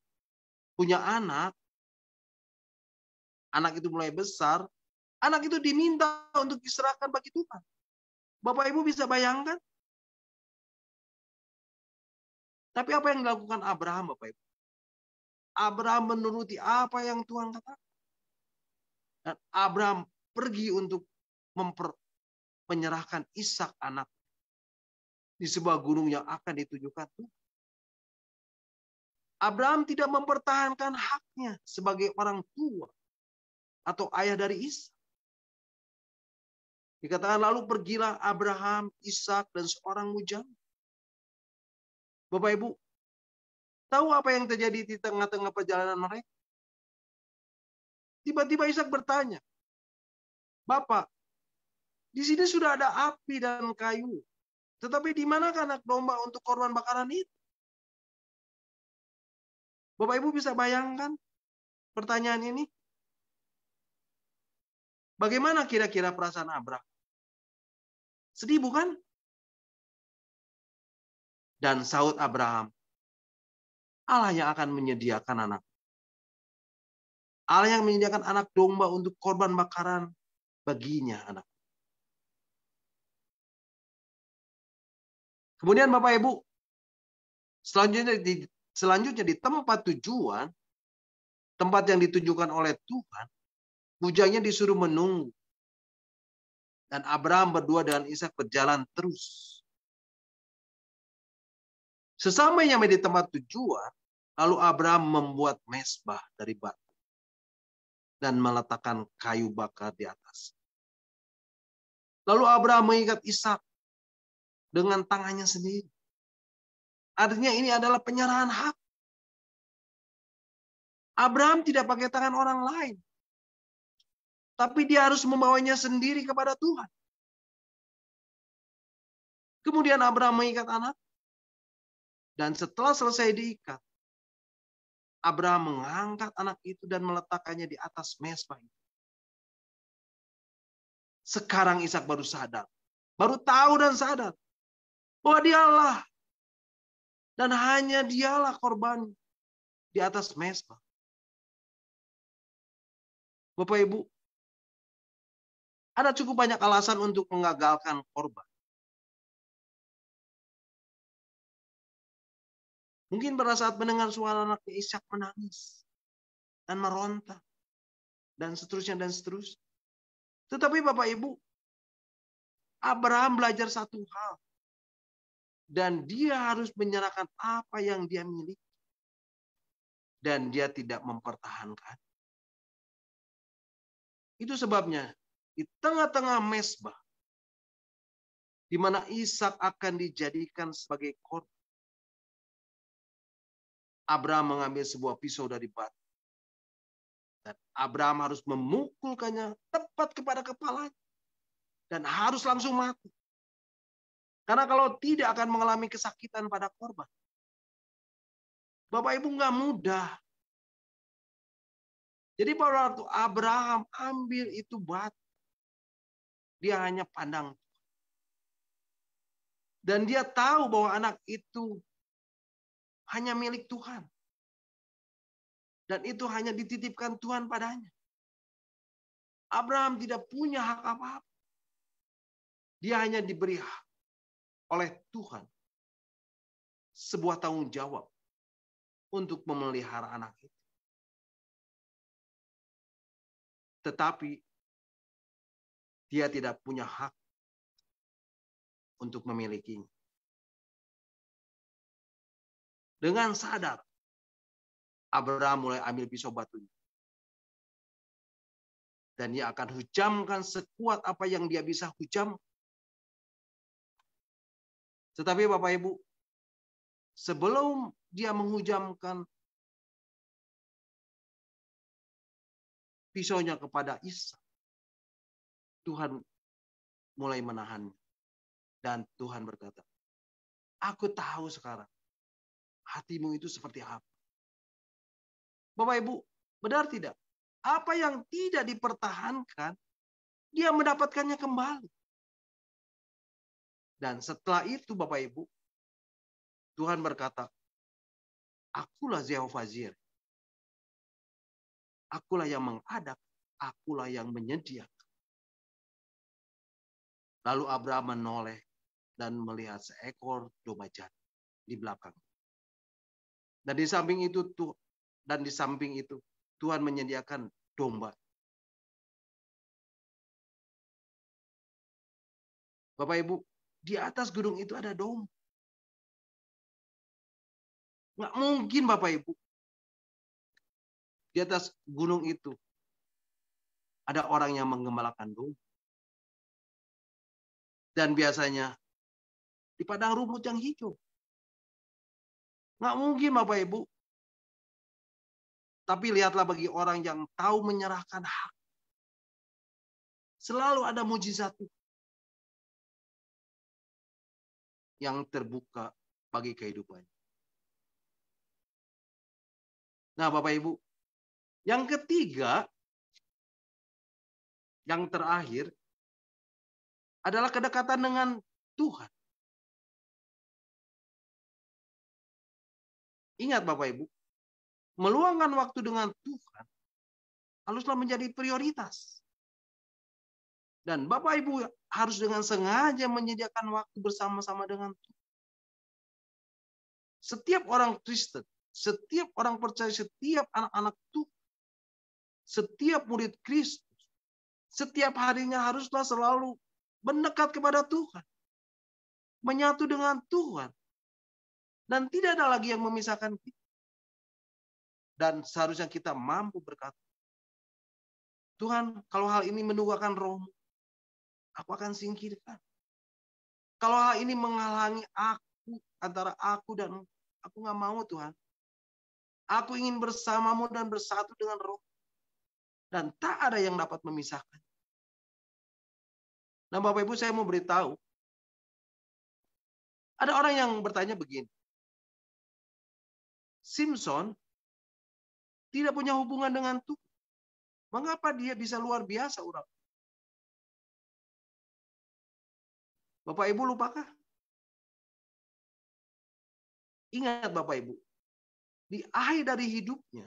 S3: punya anak itu mulai besar, anak itu diminta untuk diserahkan bagi Tuhan. Bapak Ibu bisa bayangkan? Tapi apa yang dilakukan Abraham, Bapak Ibu? Abraham menuruti apa yang Tuhan katakan. Dan Abraham pergi untuk menyerahkan Ishak anak di sebuah gunung yang akan ditujukan Tuhan. Abraham tidak mempertahankan haknya sebagai orang tua atau ayah dari Ishak. Dikatakan lalu pergilah Abraham, Ishak, dan seorang mujam. Bapak Ibu, tahu apa yang terjadi di tengah-tengah perjalanan mereka? Tiba-tiba Ishak bertanya, Bapak, di sini sudah ada api dan kayu, tetapi di manakah anak domba untuk korban bakaran itu? Bapak Ibu bisa bayangkan pertanyaan ini? Bagaimana kira-kira perasaan Abraham? Sedih bukan? Dan sahut Abraham, Allah yang akan menyediakan anak. Allah yang menyediakan anak domba untuk korban bakaran baginya anak. Kemudian Bapak Ibu, selanjutnya di tempat tujuan, tempat yang ditujukan oleh Tuhan, bujangnya disuruh menunggu. Dan Abraham berdua dengan Ishak berjalan terus. Sesampainya di tempat tujuan, lalu Abraham membuat mezbah dari batu dan meletakkan kayu bakar di atas. Lalu Abraham mengikat Ishak dengan tangannya sendiri. Artinya ini adalah penyerahan hak. Abraham tidak pakai tangan orang lain. Tapi dia harus membawanya sendiri kepada Tuhan. Kemudian Abraham mengikat anak. Dan setelah selesai diikat, Abraham mengangkat anak itu dan meletakkannya di atas mezbah itu. Sekarang Ishak baru sadar. Baru tahu dan sadar. Bahwa dialah. Dan hanya dialah korban di atas mezbah. Bapak Ibu, ada cukup banyak alasan untuk mengagalkan korban. Mungkin pada saat mendengar suara anaknya Ishak menangis dan meronta dan seterusnya dan seterusnya. Tetapi Bapak Ibu, Abraham belajar satu hal. Dan dia harus menyerahkan apa yang dia miliki. Dan dia tidak mempertahankan. Itu sebabnya di tengah-tengah mezbah, di mana Ishak akan dijadikan sebagai korban. Abraham mengambil sebuah pisau dari batu. Dan Abraham harus memukulkannya tepat kepada kepalanya. Dan harus langsung mati. Karena kalau tidak akan mengalami kesakitan pada korban. Bapak Ibu nggak mudah. Jadi pada waktu Abraham ambil itu batu. Dia hanya pandang. Dan dia tahu bahwa anak itu hanya milik Tuhan. Dan itu hanya dititipkan Tuhan padanya. Abraham tidak punya hak apa-apa. Dia hanya diberi hak oleh Tuhan sebuah tanggung jawab untuk memelihara anak itu. Tetapi dia tidak punya hak untuk memilikinya. Dengan sadar, Abraham mulai ambil pisau batunya. Dan dia akan hujamkan sekuat apa yang dia bisa hujam. Tetapi Bapak Ibu, sebelum dia menghujamkan pisaunya kepada Ishak, Tuhan mulai menahannya. Dan Tuhan berkata, aku tahu sekarang hatimu itu seperti apa. Bapak Ibu, benar tidak? Apa yang tidak dipertahankan, dia mendapatkannya kembali. Dan setelah itu Bapak Ibu, Tuhan berkata, akulah Jehovah Jireh. Akulah yang mengadap, akulah yang menyediakan. Lalu Abraham menoleh dan melihat seekor domba jantan di belakang. Dan di samping itu Tuhan menyediakan domba. Bapak Ibu, di atas gunung itu ada domba. Nggak mungkin Bapak Ibu. Di atas gunung itu ada orang yang menggembalakan domba. Dan biasanya di padang rumput yang hijau. Nggak mungkin Bapak Ibu. Tapi lihatlah bagi orang yang tahu menyerahkan hak. Selalu ada mujizat yang terbuka bagi kehidupannya. Nah Bapak Ibu, yang ketiga, yang terakhir, adalah kedekatan dengan Tuhan. Ingat Bapak Ibu, meluangkan waktu dengan Tuhan haruslah menjadi prioritas. Dan Bapak Ibu harus dengan sengaja menyediakan waktu bersama-sama dengan Tuhan. Setiap orang Kristen, setiap orang percaya, setiap anak-anak Tuhan, setiap murid Kristus, setiap harinya haruslah selalu mendekat kepada Tuhan. Menyatu dengan Tuhan. Dan tidak ada lagi yang memisahkan kita. Dan seharusnya kita mampu berkata, Tuhan, kalau hal ini menduakan roh, aku akan singkirkan. Kalau hal ini menghalangi aku, antara aku dan aku nggak mau Tuhan. Aku ingin bersamamu dan bersatu dengan roh. Dan tak ada yang dapat memisahkan. Nah Bapak Ibu saya mau beritahu. Ada orang yang bertanya begini. Simpson tidak punya hubungan dengan Tuhan. Mengapa dia bisa luar biasa orang? Bapak Ibu lupakah? Ingat Bapak Ibu. Di akhir dari hidupnya.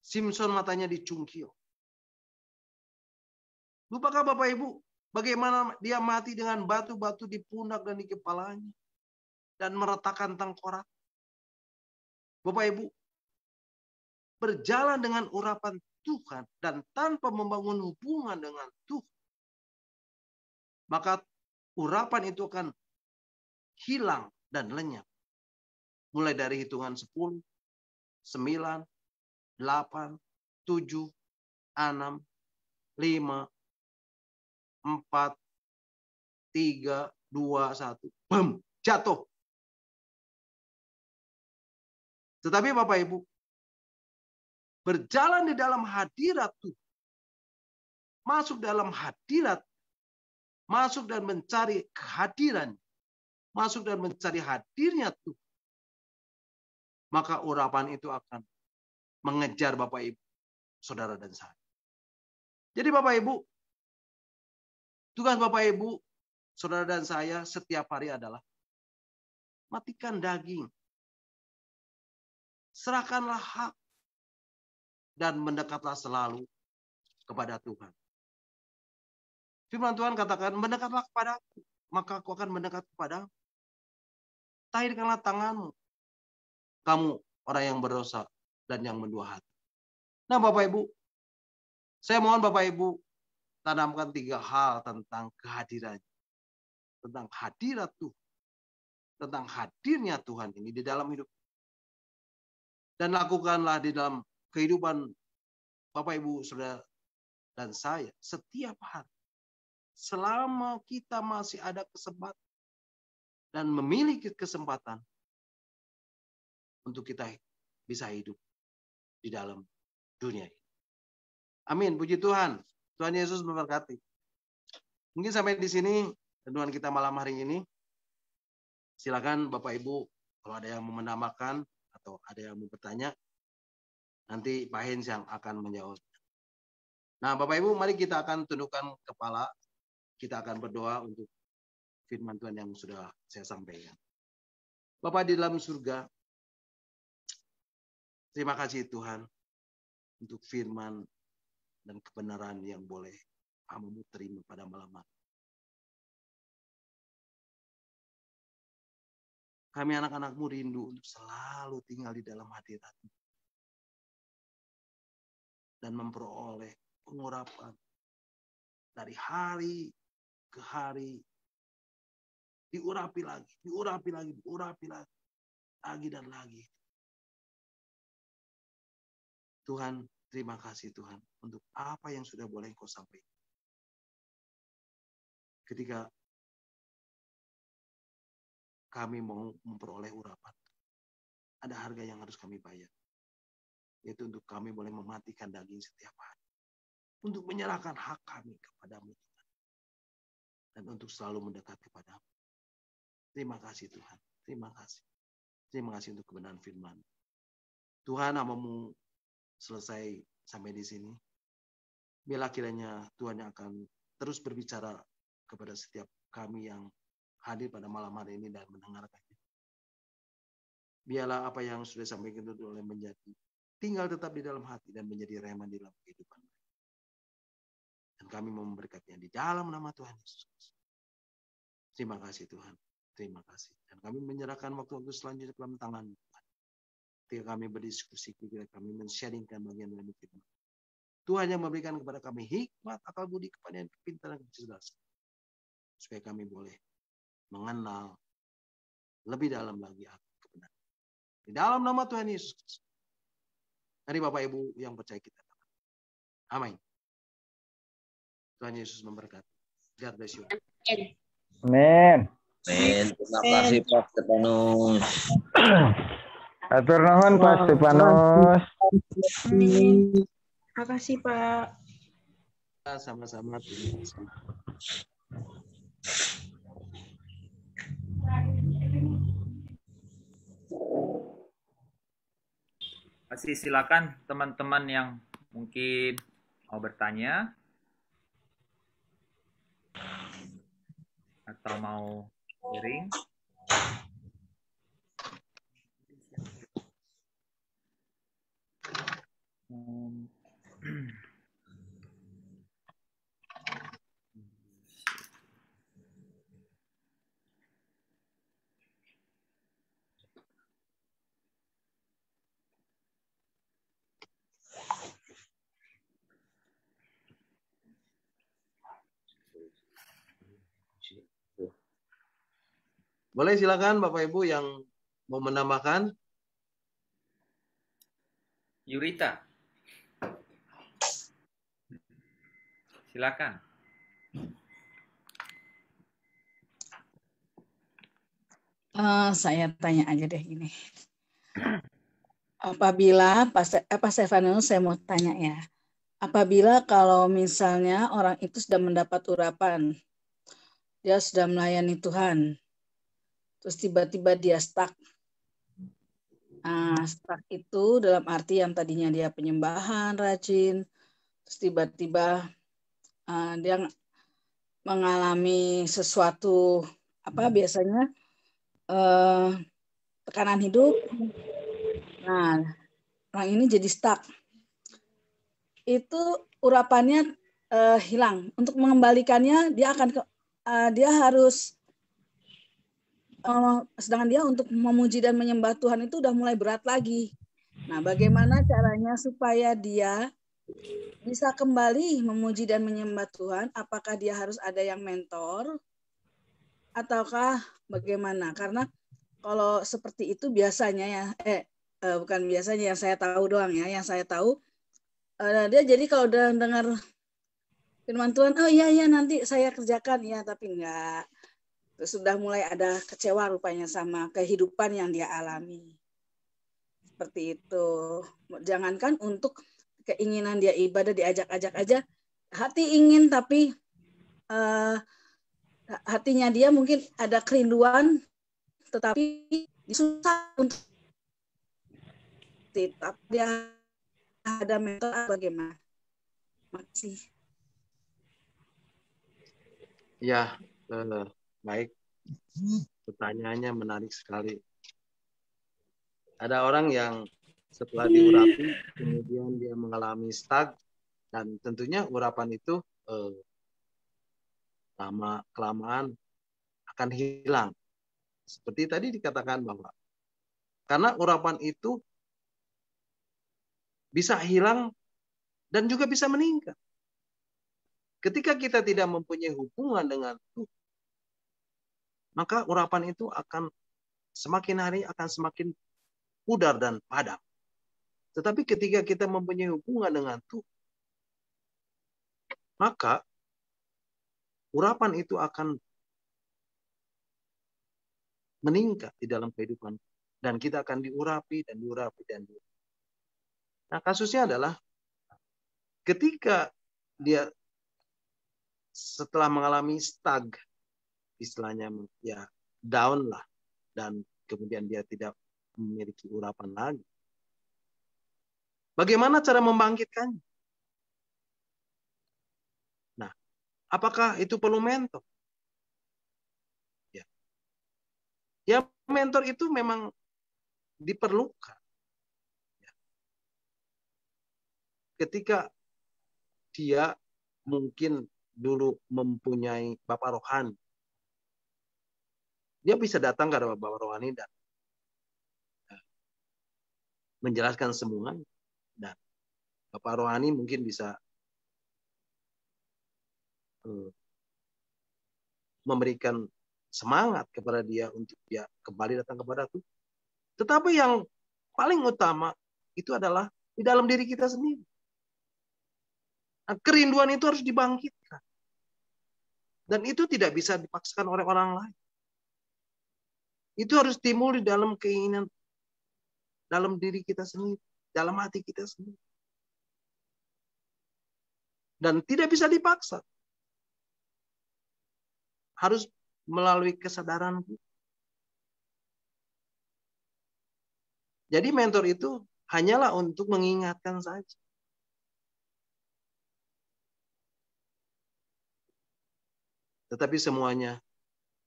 S3: Simpson matanya dicungkil. Lupakah Bapak Ibu? Bagaimana dia mati dengan batu-batu di pundak dan di kepalanya. Dan meretakan tengkorak. Bapak Ibu. Berjalan dengan urapan Tuhan. Dan tanpa membangun hubungan dengan Tuhan. Maka urapan itu akan hilang dan lenyap. Mulai dari hitungan 10, 9, 8, 7, 6, 5, 4, 3, 2, 3, 2, 1. Bam, jatuh. Tetapi Bapak Ibu, berjalan di dalam hadirat Tuhan. Masuk dalam hadirat. Masuk dan mencari kehadiran. Masuk dan mencari hadirnya Tuhan. Maka urapan itu akan mengejar Bapak Ibu, saudara dan saya. Jadi Bapak Ibu, tugas Bapak Ibu, saudara dan saya setiap hari adalah matikan daging. Serahkanlah hak. Dan mendekatlah selalu kepada Tuhan. Firman Tuhan katakan, mendekatlah kepadaku, maka aku akan mendekat kepadamu. Tahirkanlah tanganmu. Kamu orang yang berdosa dan yang mendua hati. Nah Bapak Ibu, saya mohon Bapak Ibu tanamkan 3 hal tentang kehadiran. Tentang hadirat Tuhan. Tentang hadirnya Tuhan ini di dalam hidup. Dan lakukanlah di dalam kehidupan Bapak Ibu, saudara dan saya setiap hari. Selama kita masih ada kesempatan dan memiliki kesempatan untuk kita bisa hidup di dalam dunia ini. Amin. Puji Tuhan. Tuhan Yesus memberkati. Mungkin sampai di sini renungan kita malam hari ini. Silakan Bapak Ibu kalau ada yang mau menambahkan atau ada yang mau bertanya, nanti Pak Hens yang akan menjawab. Nah, Bapak Ibu, mari kita akan tundukkan kepala. Kita akan berdoa untuk firman Tuhan yang sudah saya sampaikan. Bapa di dalam surga, terima kasih Tuhan untuk firman dan kebenaran yang boleh hamba-Mu terima pada malam hari. Kami anak-anak-Mu rindu untuk selalu tinggal di dalam hadirat-Mu dan memperoleh pengurapan dari hari ke hari, diurapi lagi, lagi dan lagi. Tuhan, terima kasih Tuhan untuk apa yang sudah boleh Kau sampaikan. Ketika kami mau memperoleh urapan, ada harga yang harus kami bayar. Yaitu untuk kami boleh mematikan daging setiap hari. Untuk menyerahkan hak kami kepada-Mu. Dan untuk selalu mendekat kepada-Mu. Terima kasih Tuhan. Terima kasih. Terima kasih untuk kebenaran firman. Tuhan, hamba-Mu selesai sampai di sini. Biarlah kiranya Tuhan yang akan terus berbicara kepada setiap kami yang hadir pada malam hari ini dan mendengarkannya. Biarlah apa yang sudah disampaikan itu oleh menjadi tinggal tetap di dalam hati dan menjadi rema di dalam kehidupan. Dan kami memberkatinya di dalam nama Tuhan Yesus. Terima kasih Tuhan. Terima kasih. Dan kami menyerahkan waktu-waktu selanjutnya dalam tangan Tuhan. Ketika kami berdiskusi, ketika kami men-sharingkan bagian dari firman. Tuhan yang memberikan kepada kami hikmat, akal budi, kepandaian, kepintaran, kecerdasan. Supaya kami boleh mengenal lebih dalam lagi akan kebenaran. Di dalam nama Tuhan Yesus. Dari Bapak Ibu yang percaya kita. Amin. Tuhan Yesus memberkati. God bless you.
S1: Amin.
S4: Amin. Terima kasih Pak Stefanus.
S1: Atur nuhun Pak Stefanus.
S5: Amin. Terima kasih Pak.
S3: Sama-sama. Terima kasih.
S2: Masih silakan teman-teman yang mungkin mau bertanya atau mau sharing.
S3: Boleh silakan Bapak Ibu yang mau menambahkan.
S2: Yurita. Silakan.
S7: Saya tanya aja deh gini. Apabila Pak Stefanus, saya mau tanya ya. Apabila kalau misalnya orang itu sudah mendapat urapan, dia sudah melayani Tuhan, terus tiba-tiba dia stuck. Stuck itu dalam arti yang tadinya dia penyembahan rajin, terus tiba-tiba dia mengalami sesuatu biasanya tekanan hidup. Nah, orang ini jadi stuck. Itu urapannya hilang. Untuk mengembalikannya dia harus sedangkan dia untuk memuji dan menyembah Tuhan itu udah mulai berat lagi. Nah, bagaimana caranya supaya dia bisa kembali memuji dan menyembah Tuhan? Apakah dia harus ada yang mentor? Ataukah bagaimana? Karena kalau seperti itu biasanya ya, bukan biasanya, yang saya tahu doang ya, yang saya tahu, dia jadi kalau udah dengar firman Tuhan, oh iya nanti saya kerjakan ya, tapi enggak. Terus sudah mulai ada kecewa rupanya sama kehidupan yang dia alami. Seperti itu. Jangankan untuk keinginan dia ibadah diajak-ajak aja, hati ingin tapi hatinya dia mungkin ada kerinduan, tetapi susah untuk tetap dia ada mentor bagaimana? Makasih.
S3: Ya, baik. Pertanyaannya menarik sekali. Ada orang yang setelah diurapi, kemudian dia mengalami stuck, dan tentunya urapan itu lama-kelamaan akan hilang. Seperti tadi dikatakan bahwa karena urapan itu bisa hilang dan juga bisa meningkat. Ketika kita tidak mempunyai hubungan dengan Tuhan, maka urapan itu akan semakin hari akan semakin pudar dan padam. Tetapi ketika kita mempunyai hubungan dengan Tuhan, maka urapan itu akan meningkat di dalam kehidupan. Dan kita akan diurapi dan diurapi dan diurapi. Nah, kasusnya adalah ketika dia setelah mengalami stuck, istilahnya ya down lah, dan kemudian dia tidak memiliki urapan lagi. Bagaimana cara membangkitkannya? Nah, apakah itu perlu mentor? Ya, mentor itu memang diperlukan. Ketika dia mungkin dulu mempunyai bapak rohani, dia bisa datang ke bapak rohani dan menjelaskan semuanya. Dan bapak rohani mungkin bisa memberikan semangat kepada dia untuk dia kembali datang kepada Tuhan. Tetapi yang paling utama itu adalah di dalam diri kita sendiri. Nah, kerinduan itu harus dibangkitkan. Dan itu tidak bisa dipaksakan oleh orang lain. Itu harus timbul di dalam keinginan, dalam diri kita sendiri, dalam hati kita sendiri. Dan tidak bisa dipaksa. Harus melalui kesadaran kita. Jadi mentor itu hanyalah untuk mengingatkan saja. Tetapi semuanya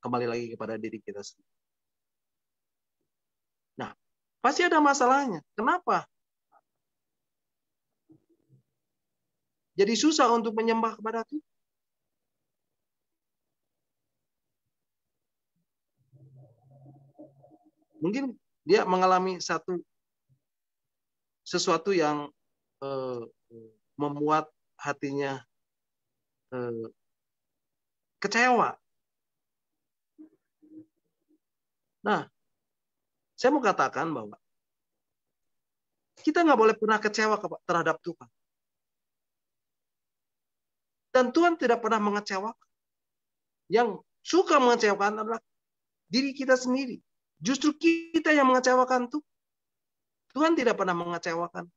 S3: kembali lagi kepada diri kita sendiri. Nah, pasti ada masalahnya. Kenapa? Jadi susah untuk menyembah kepada Tuhan. Mungkin dia mengalami sesuatu yang membuat hatinya kecewa. Nah, saya mau katakan bahwa kita nggak boleh pernah kecewa terhadap Tuhan. Dan Tuhan tidak pernah mengecewakan. Yang suka mengecewakan adalah diri kita sendiri. Justru kita yang mengecewakan tuh. Tuhan tidak pernah mengecewakan.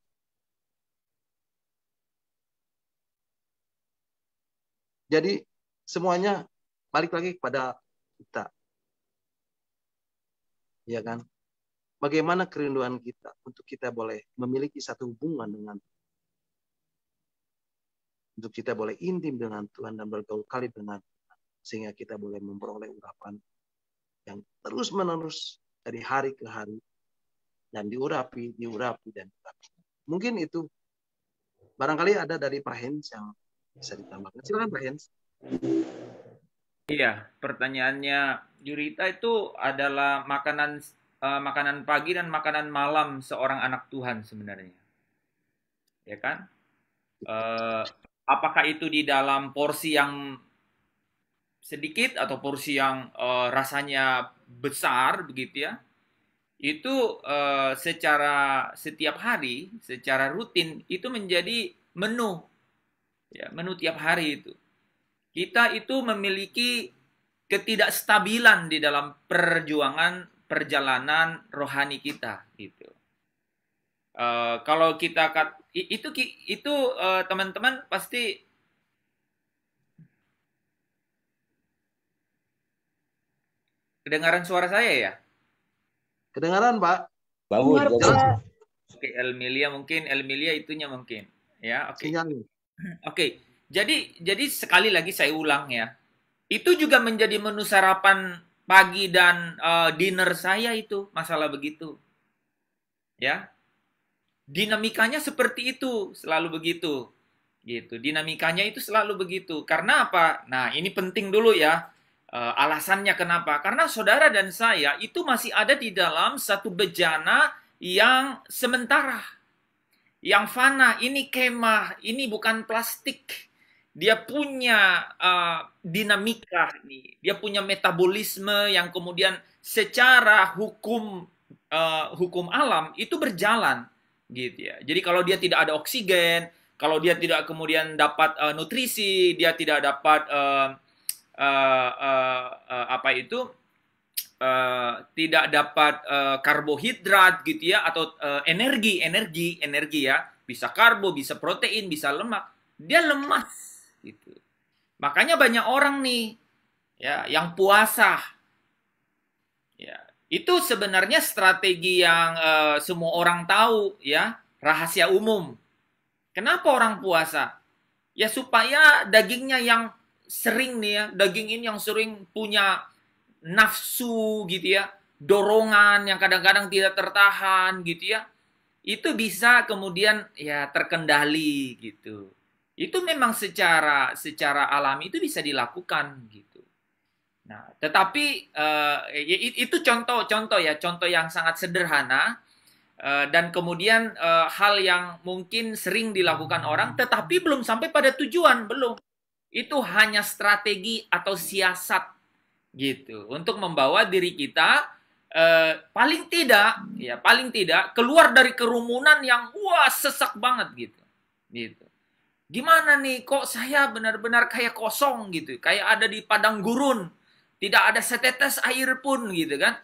S3: Jadi semuanya balik lagi kepada kita. Ya kan? Bagaimana kerinduan kita untuk kita boleh memiliki satu hubungan dengan Tuhan. Untuk kita boleh intim dengan Tuhan dan bergaul kali dengan Tuhan. Sehingga kita boleh memperoleh urapan yang terus-menerus dari hari ke hari. Dan diurapi, dan diurapi. Mungkin itu barangkali ada dari Pak Hens yang bisa ditambahkan. Silakan Pak Hens.
S2: Iya, pertanyaannya Yurita itu adalah makanan pagi dan makanan malam seorang anak Tuhan sebenarnya. Ya kan? Apakah itu di dalam porsi yang sedikit atau porsi yang rasanya besar begitu ya? Itu secara setiap hari, secara rutin itu menjadi menu, ya, menu tiap hari itu. Kita itu memiliki ketidakstabilan di dalam perjalanan rohani kita, gitu. Kalau kita itu teman-teman pasti kedengaran suara saya ya?
S3: Kedengaran, Pak?
S4: Bagus,
S5: Dengar,
S4: bagus.
S5: Pak.
S2: Oke, Elmilia itunya mungkin. Ya, oke.
S3: Sinyalnya.
S2: Oke. Jadi sekali lagi saya ulang ya. Itu juga menjadi menu sarapan pagi dan dinner saya itu, masalah begitu. Ya. Dinamikanya seperti itu, selalu begitu. Gitu. Dinamikanya itu selalu begitu. Karena apa? Nah, ini penting dulu ya. Alasannya kenapa? Karena saudara dan saya itu masih ada di dalam satu bejana yang sementara, yang fana. Ini kemah, ini bukan plastik. Dia punya dinamika, dia punya metabolisme yang kemudian secara hukum alam itu berjalan, gitu ya. Jadi kalau dia tidak ada oksigen, kalau dia tidak kemudian dapat nutrisi, dia tidak dapat tidak dapat karbohidrat gitu ya, atau energi ya, bisa karbo, bisa protein, bisa lemak, dia lemas gitu. Makanya banyak orang nih ya yang puasa ya, itu sebenarnya strategi yang semua orang tahu ya, rahasia umum. Kenapa orang puasa? Ya supaya dagingnya yang sering nih ya, daging ini yang sering punya nafsu gitu ya, dorongan yang kadang-kadang tidak tertahan gitu ya, itu bisa kemudian ya terkendali gitu. Itu memang secara alami itu bisa dilakukan gitu. Nah, tetapi itu contoh yang sangat sederhana dan kemudian hal yang mungkin sering dilakukan orang, tetapi belum sampai pada tujuan, belum. Itu hanya strategi atau siasat gitu untuk membawa diri kita paling tidak keluar dari kerumunan yang sesak banget gitu. Gimana nih kok saya benar-benar kayak kosong gitu, kayak ada di padang gurun, tidak ada setetes air pun gitu kan.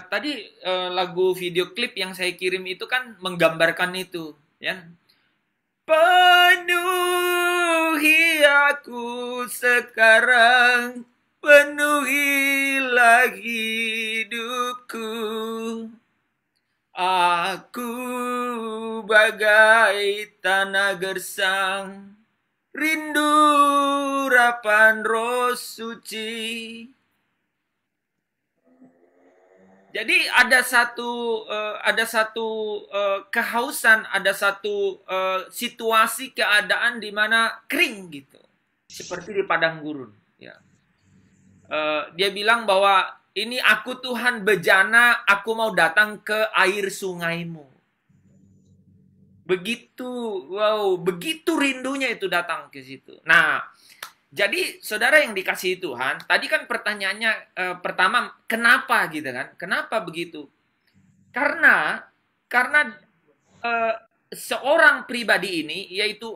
S2: Tadi lagu video klip yang saya kirim itu kan menggambarkan itu ya. Penuhi aku sekarang, penuhilah hidupku. Aku bagai tanah gersang, rindu rapan roh suci. Jadi ada satu kehausan, ada satu situasi keadaan di mana kering gitu, seperti di padang gurun. Ya. Dia bilang bahwa ini aku Tuhan bejana, aku mau datang ke air sungaimu. Begitu rindunya itu datang ke situ. Nah, jadi saudara yang dikasihi Tuhan, tadi kan pertanyaannya pertama kenapa gitu kan? Kenapa begitu? Karena seorang pribadi ini yaitu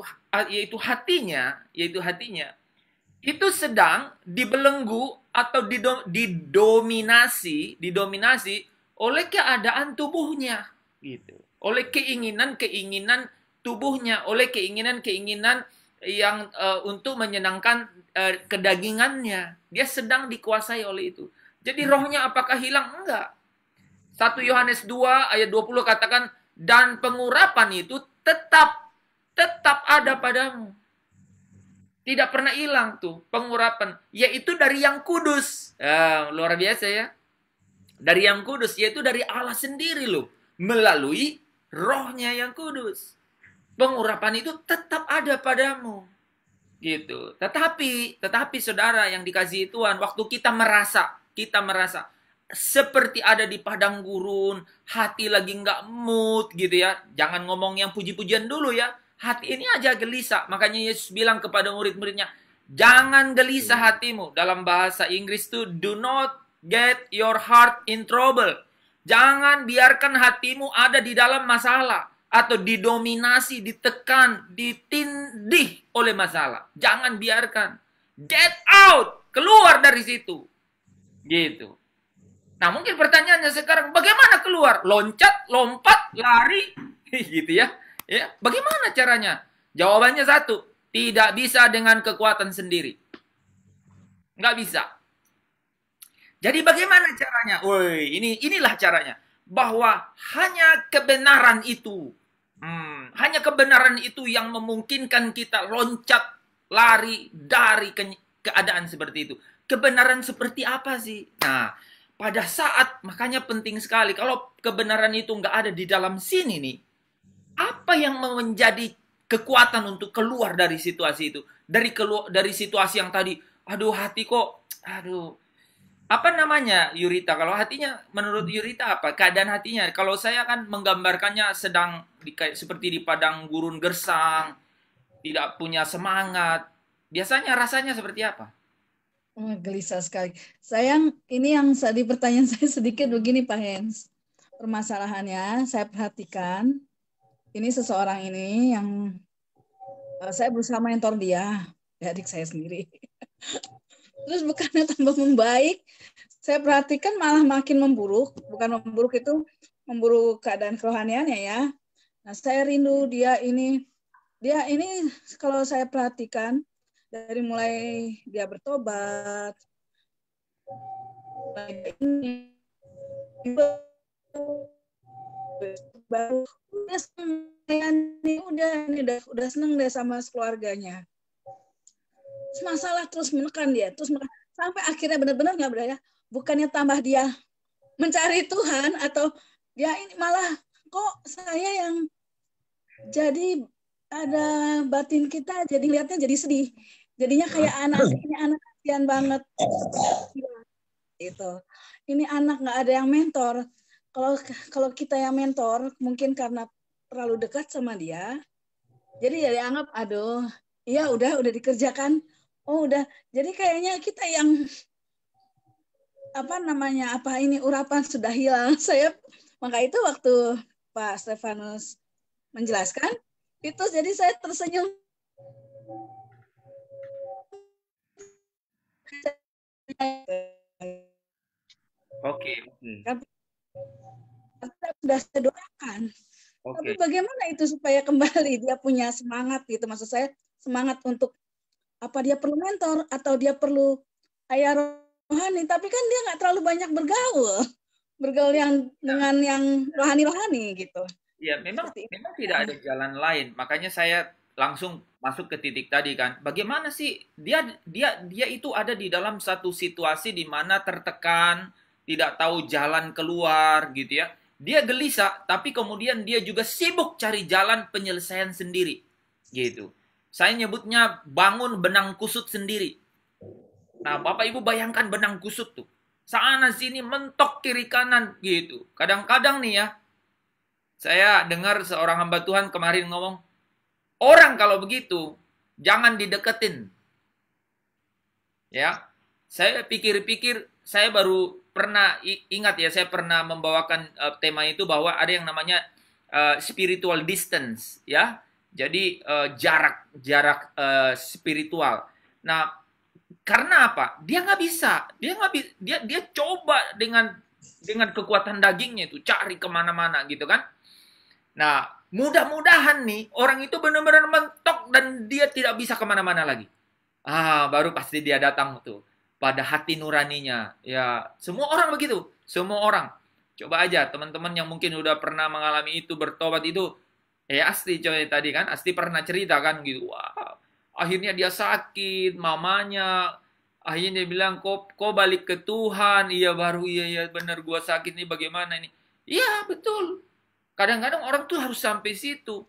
S2: hatinya itu sedang dibelenggu atau didominasi oleh keadaan tubuhnya, gitu. Oleh keinginan-keinginan tubuhnya, oleh keinginan-keinginan yang untuk menyenangkan kedagingannya. Dia sedang dikuasai oleh itu. Jadi rohnya apakah hilang? Enggak. 1 Yohanes 2 ayat 20 katakan, dan pengurapan itu tetap ada padamu. Tidak pernah hilang tuh pengurapan, yaitu dari yang kudus. Luar biasa ya. Dari yang kudus, yaitu dari Allah sendiri loh. Melalui rohnya yang kudus. Pengurapan itu tetap ada padamu. Gitu. Tetapi saudara yang dikasihi Tuhan, waktu kita merasa seperti ada di padang gurun, hati lagi nggak mood gitu ya. Jangan ngomong yang puji-pujian dulu ya. Hati ini aja gelisah. Makanya Yesus bilang kepada murid-muridnya, jangan gelisah hatimu. Dalam bahasa Inggris itu, do not get your heart in trouble. Jangan biarkan hatimu ada di dalam masalah. Atau didominasi, ditekan, ditindih oleh masalah. Jangan biarkan. Get out. Keluar dari situ. Gitu. Nah mungkin pertanyaannya sekarang, bagaimana keluar? Loncat, lompat, lari. Gitu ya. Ya, bagaimana caranya? Jawabannya satu, tidak bisa dengan kekuatan sendiri. Nggak bisa. Jadi bagaimana caranya? Woi, inilah caranya. Bahwa hanya kebenaran itu, hanya kebenaran itu yang memungkinkan kita loncat, lari dari keadaan seperti itu. Kebenaran seperti apa sih? Nah, pada saat, makanya penting sekali, kalau kebenaran itu nggak ada di dalam sini nih, apa yang menjadi kekuatan untuk keluar dari situasi itu? Dari situasi yang tadi, aduh hati kok, aduh. Apa namanya Yurita? Kalau hatinya, menurut Yurita apa? Keadaan hatinya. Kalau saya kan menggambarkannya sedang seperti di padang gurun gersang, tidak punya semangat. Biasanya rasanya seperti apa?
S7: Gelisah sekali. Sayang, ini yang di pertanyaan saya sedikit begini Pak Hens. Permasalahannya saya perhatikan, ini seseorang ini yang saya berusaha mentor dia, adik saya sendiri. Terus bukannya tambah membaik, saya perhatikan malah makin memburuk. Bukan memburuk itu, memburuk keadaan kerohaniannya ya. Nah saya rindu dia ini kalau saya perhatikan, dari mulai dia bertobat, baru udah seneng deh sama keluarganya. Masalah terus menekan dia, sampai akhirnya benar-benar nggak berdaya. Bukannya tambah dia mencari Tuhan, atau dia ini malah kok saya yang jadi ada batin kita jadi lihatnya jadi sedih. Jadinya kayak ini anak kasihan banget. Itu. Ini anak nggak ada yang mentor. Kalau kita yang mentor, mungkin karena terlalu dekat sama dia, jadi ya dianggap, aduh, iya udah dikerjakan. Oh udah, jadi kayaknya kita yang urapan sudah hilang. Maka itu waktu Pak Stefanus menjelaskan itu, jadi saya tersenyum.
S2: Oke.
S7: Sudah saya doakan. Tapi bagaimana itu supaya kembali dia punya semangat gitu? Maksud saya semangat untuk apa, dia perlu mentor atau dia perlu ayah rohani, tapi kan dia nggak terlalu banyak bergaul yang dengan yang rohani gitu.
S2: Ya, memang tidak ada jalan lain. Makanya saya langsung masuk ke titik tadi kan. Bagaimana sih dia itu ada di dalam satu situasi di mana tertekan, tidak tahu jalan keluar gitu ya. Dia gelisah, tapi kemudian dia juga sibuk cari jalan penyelesaian sendiri. Gitu. Saya nyebutnya bangun benang kusut sendiri. Nah, Bapak Ibu bayangkan benang kusut tuh. Sana sini mentok kiri kanan gitu. Kadang-kadang nih ya, saya dengar seorang hamba Tuhan kemarin ngomong, orang kalau begitu jangan dideketin. Ya, saya pikir-pikir, saya baru pernah ingat ya, saya pernah membawakan tema itu bahwa ada yang namanya spiritual distance, ya. Jadi jarak spiritual. Nah, Karena apa? Dia nggak bisa. Dia coba dengan kekuatan dagingnya itu cari kemana-mana gitu kan. Nah, mudah-mudahan nih orang itu benar-benar mentok dan dia tidak bisa kemana-mana lagi. Baru pasti dia datang tuh pada hati nuraninya. Ya, semua orang begitu. Semua orang. Coba aja teman-teman yang mungkin udah pernah mengalami itu, bertobat itu. Asti coy tadi kan, Asti pernah cerita kan gitu. Wah, akhirnya dia sakit, mamanya. Akhirnya dia bilang, kok balik ke Tuhan. Iya baru, iya benar gua sakit nih, bagaimana ini. Iya betul. Kadang-kadang orang tuh harus sampai situ.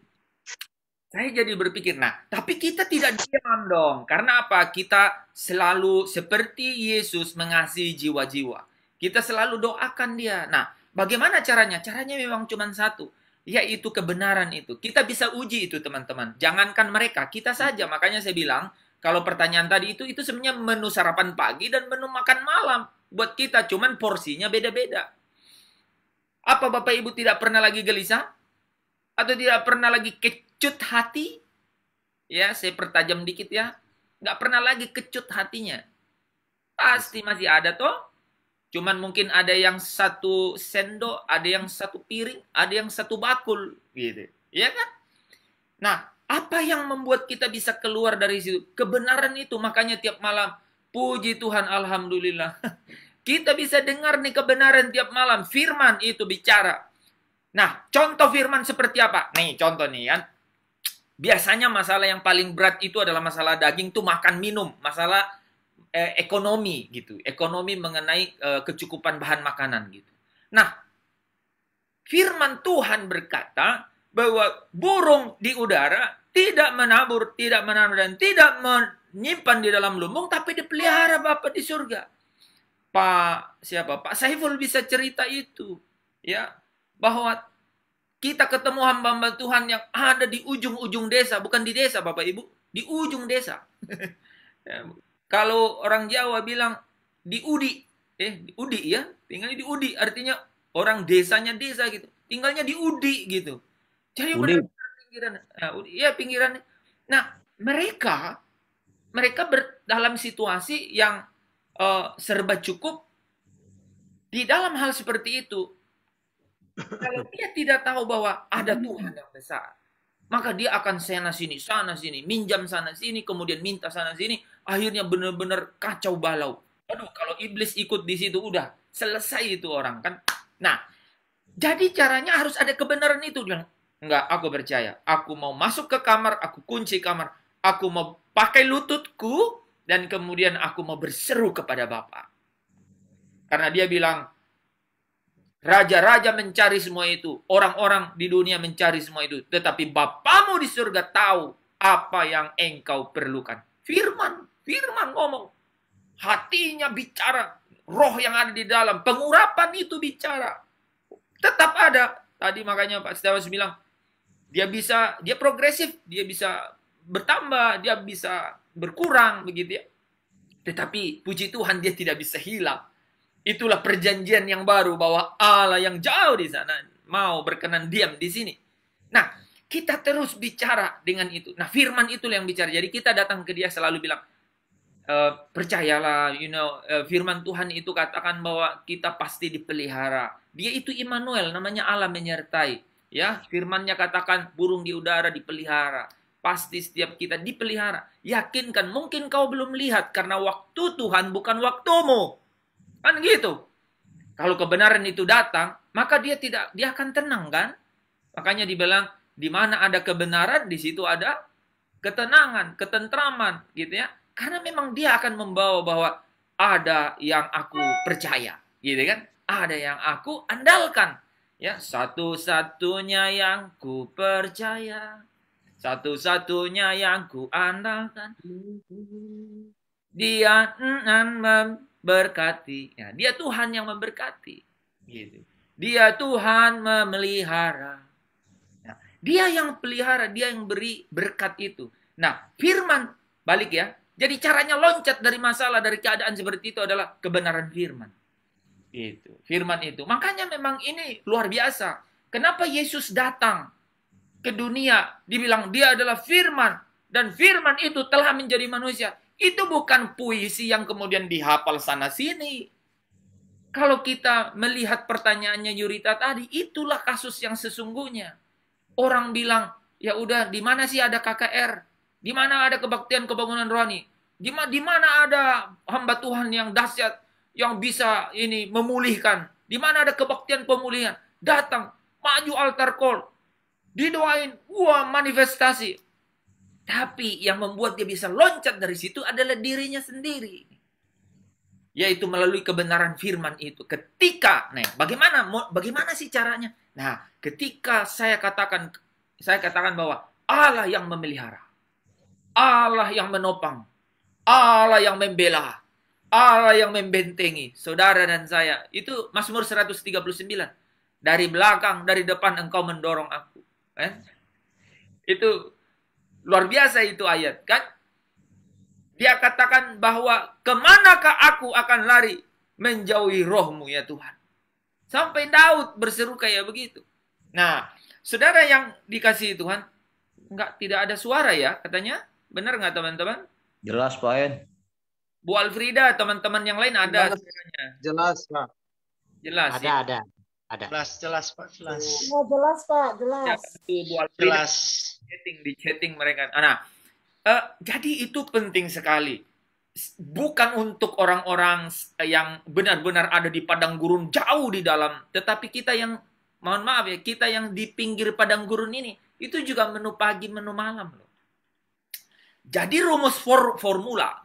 S2: Saya jadi berpikir, nah, tapi kita tidak diam dong. Karena apa? Kita selalu seperti Yesus mengasihi jiwa-jiwa. Kita selalu doakan dia. Nah, bagaimana caranya? Caranya memang cuma satu, yaitu kebenaran itu. Kita bisa uji itu, teman-teman. Jangankan mereka, kita saja. Makanya saya bilang, kalau pertanyaan tadi itu sebenarnya menu sarapan pagi dan menu makan malam. Buat kita, cuman porsinya beda-beda. Apa Bapak Ibu tidak pernah lagi gelisah? Atau tidak pernah lagi kecut hati? Ya, saya pertajam dikit ya. Nggak pernah lagi kecut hatinya. Pasti masih ada toh. Cuman mungkin ada yang satu sendok, ada yang satu piring, ada yang satu bakul. Gitu. Ya kan? Nah, apa yang membuat kita bisa keluar dari situ? Kebenaran itu. Makanya tiap malam, puji Tuhan, Alhamdulillah. Kita bisa dengar nih kebenaran tiap malam. Firman itu bicara. Nah, contoh firman seperti apa? Nih, contoh nih kan. Biasanya masalah yang paling berat itu adalah masalah daging tuh makan minum. Masalah ekonomi gitu. Ekonomi mengenai kecukupan bahan makanan gitu. Nah, firman Tuhan berkata bahwa burung di udara tidak menabur, tidak menanam, dan tidak menyimpan di dalam lumbung, tapi dipelihara Bapa di surga. Pak Saiful bisa cerita itu. Ya, bahwa kita ketemu hamba-hamba Tuhan yang ada di ujung-ujung desa, bukan di desa Bapak Ibu, di ujung desa. Kalau orang Jawa bilang di Udi, di Udi ya, tinggalnya di Udi, artinya orang desanya desa gitu, tinggalnya di Udi gitu. Jadi benar-benar pinggiran, pinggiran. Nah, mereka dalam situasi yang serba cukup di dalam hal seperti itu. Kalau dia tidak tahu bahwa ada Tuhan yang besar, maka dia akan sana sini, minjam sana sini, kemudian minta sana sini, akhirnya benar-benar kacau balau. Aduh, kalau iblis ikut di situ udah selesai itu orang kan. Nah, jadi caranya harus ada kebenaran itu. Bilang, enggak, aku percaya. Aku mau masuk ke kamar, aku kunci kamar, aku mau pakai lututku, dan kemudian aku mau berseru kepada Bapa. Karena dia bilang, raja-raja mencari semua itu. Orang-orang di dunia mencari semua itu. Tetapi Bapamu di surga tahu apa yang engkau perlukan. Firman ngomong. Hatinya bicara. Roh yang ada di dalam. Pengurapan itu bicara. Tetap ada. Tadi makanya Pak Setiawas bilang, dia progresif. Dia bisa bertambah. Dia bisa berkurang. Begitu ya. Tetapi puji Tuhan dia tidak bisa hilang. Itulah perjanjian yang baru bahwa Allah yang jauh di sana mau berkenan diam di sini. Nah, kita terus bicara dengan itu. Nah, firman itulah yang bicara. Jadi kita datang ke dia selalu bilang, percayalah, firman Tuhan itu katakan bahwa kita pasti dipelihara. Dia itu Immanuel, namanya Allah menyertai. Ya, firmannya katakan burung di udara dipelihara. Pasti setiap kita dipelihara. Yakinkan, mungkin kau belum lihat karena waktu Tuhan bukan waktumu. Kan gitu. Kalau kebenaran itu datang, maka dia akan tenang kan? Makanya dibilang di mana ada kebenaran, di situ ada ketenangan, ketentraman gitu ya. Karena memang dia akan membawa bahwa ada yang aku percaya, gitu kan? Ada yang aku andalkan. Ya, satu-satunya yang ku percaya, satu-satunya yang ku andalkan. Dia berkati. Ya, dia Tuhan yang memberkati. Gitu. Dia Tuhan memelihara. Nah, dia yang pelihara, dia yang beri berkat itu. Nah, firman, balik ya. Jadi caranya loncat dari masalah, dari keadaan seperti itu adalah kebenaran firman. Gitu. Firman itu. Makanya memang ini luar biasa. Kenapa Yesus datang ke dunia? Dibilang dia adalah firman. Dan firman itu telah menjadi manusia. Itu bukan puisi yang kemudian dihafal sana-sini. Kalau kita melihat pertanyaannya Yurita tadi, itulah kasus yang sesungguhnya. Orang bilang, ya udah, di mana sih ada KKR? Di mana ada kebaktian kebangunan rohani? Di mana ada hamba Tuhan yang dahsyat, yang bisa ini memulihkan? Di mana ada kebaktian pemulihan? Datang, maju altar call, didoain, wah manifestasi. Tapi yang membuat dia bisa loncat dari situ adalah dirinya sendiri. Yaitu melalui kebenaran firman itu. Ketika, nah, bagaimana sih caranya? Nah, ketika saya katakan bahwa Allah yang memelihara, Allah yang menopang, Allah yang membela, Allah yang membentengi saudara dan saya. Itu Mazmur 139. Dari belakang, dari depan engkau mendorong aku. Itu luar biasa itu ayat, kan? Dia katakan bahwa kemanakah aku akan lari menjauhi rohmu ya Tuhan. Sampai Daud berseru kayak begitu. Nah, saudara yang dikasihi Tuhan, tidak ada suara ya katanya. Benar nggak teman-teman?
S4: Jelas Pak En.
S2: Bu Alfrida, teman-teman yang lain ada suaranya.
S3: Jelas Pak.
S2: Jelas.
S8: Ada.
S9: Jelas Pak, jelas.
S5: Oh, jelas Pak, jelas.
S2: Ya, itu Bu Alfrida.
S9: Jelas.
S2: Di chatting mereka. Nah, jadi itu penting sekali. Bukan untuk orang-orang yang benar-benar ada di padang gurun jauh di dalam. Tetapi kita yang, mohon maaf ya, kita yang di pinggir padang gurun ini, itu juga menu pagi, menu malam loh. Jadi rumus formula,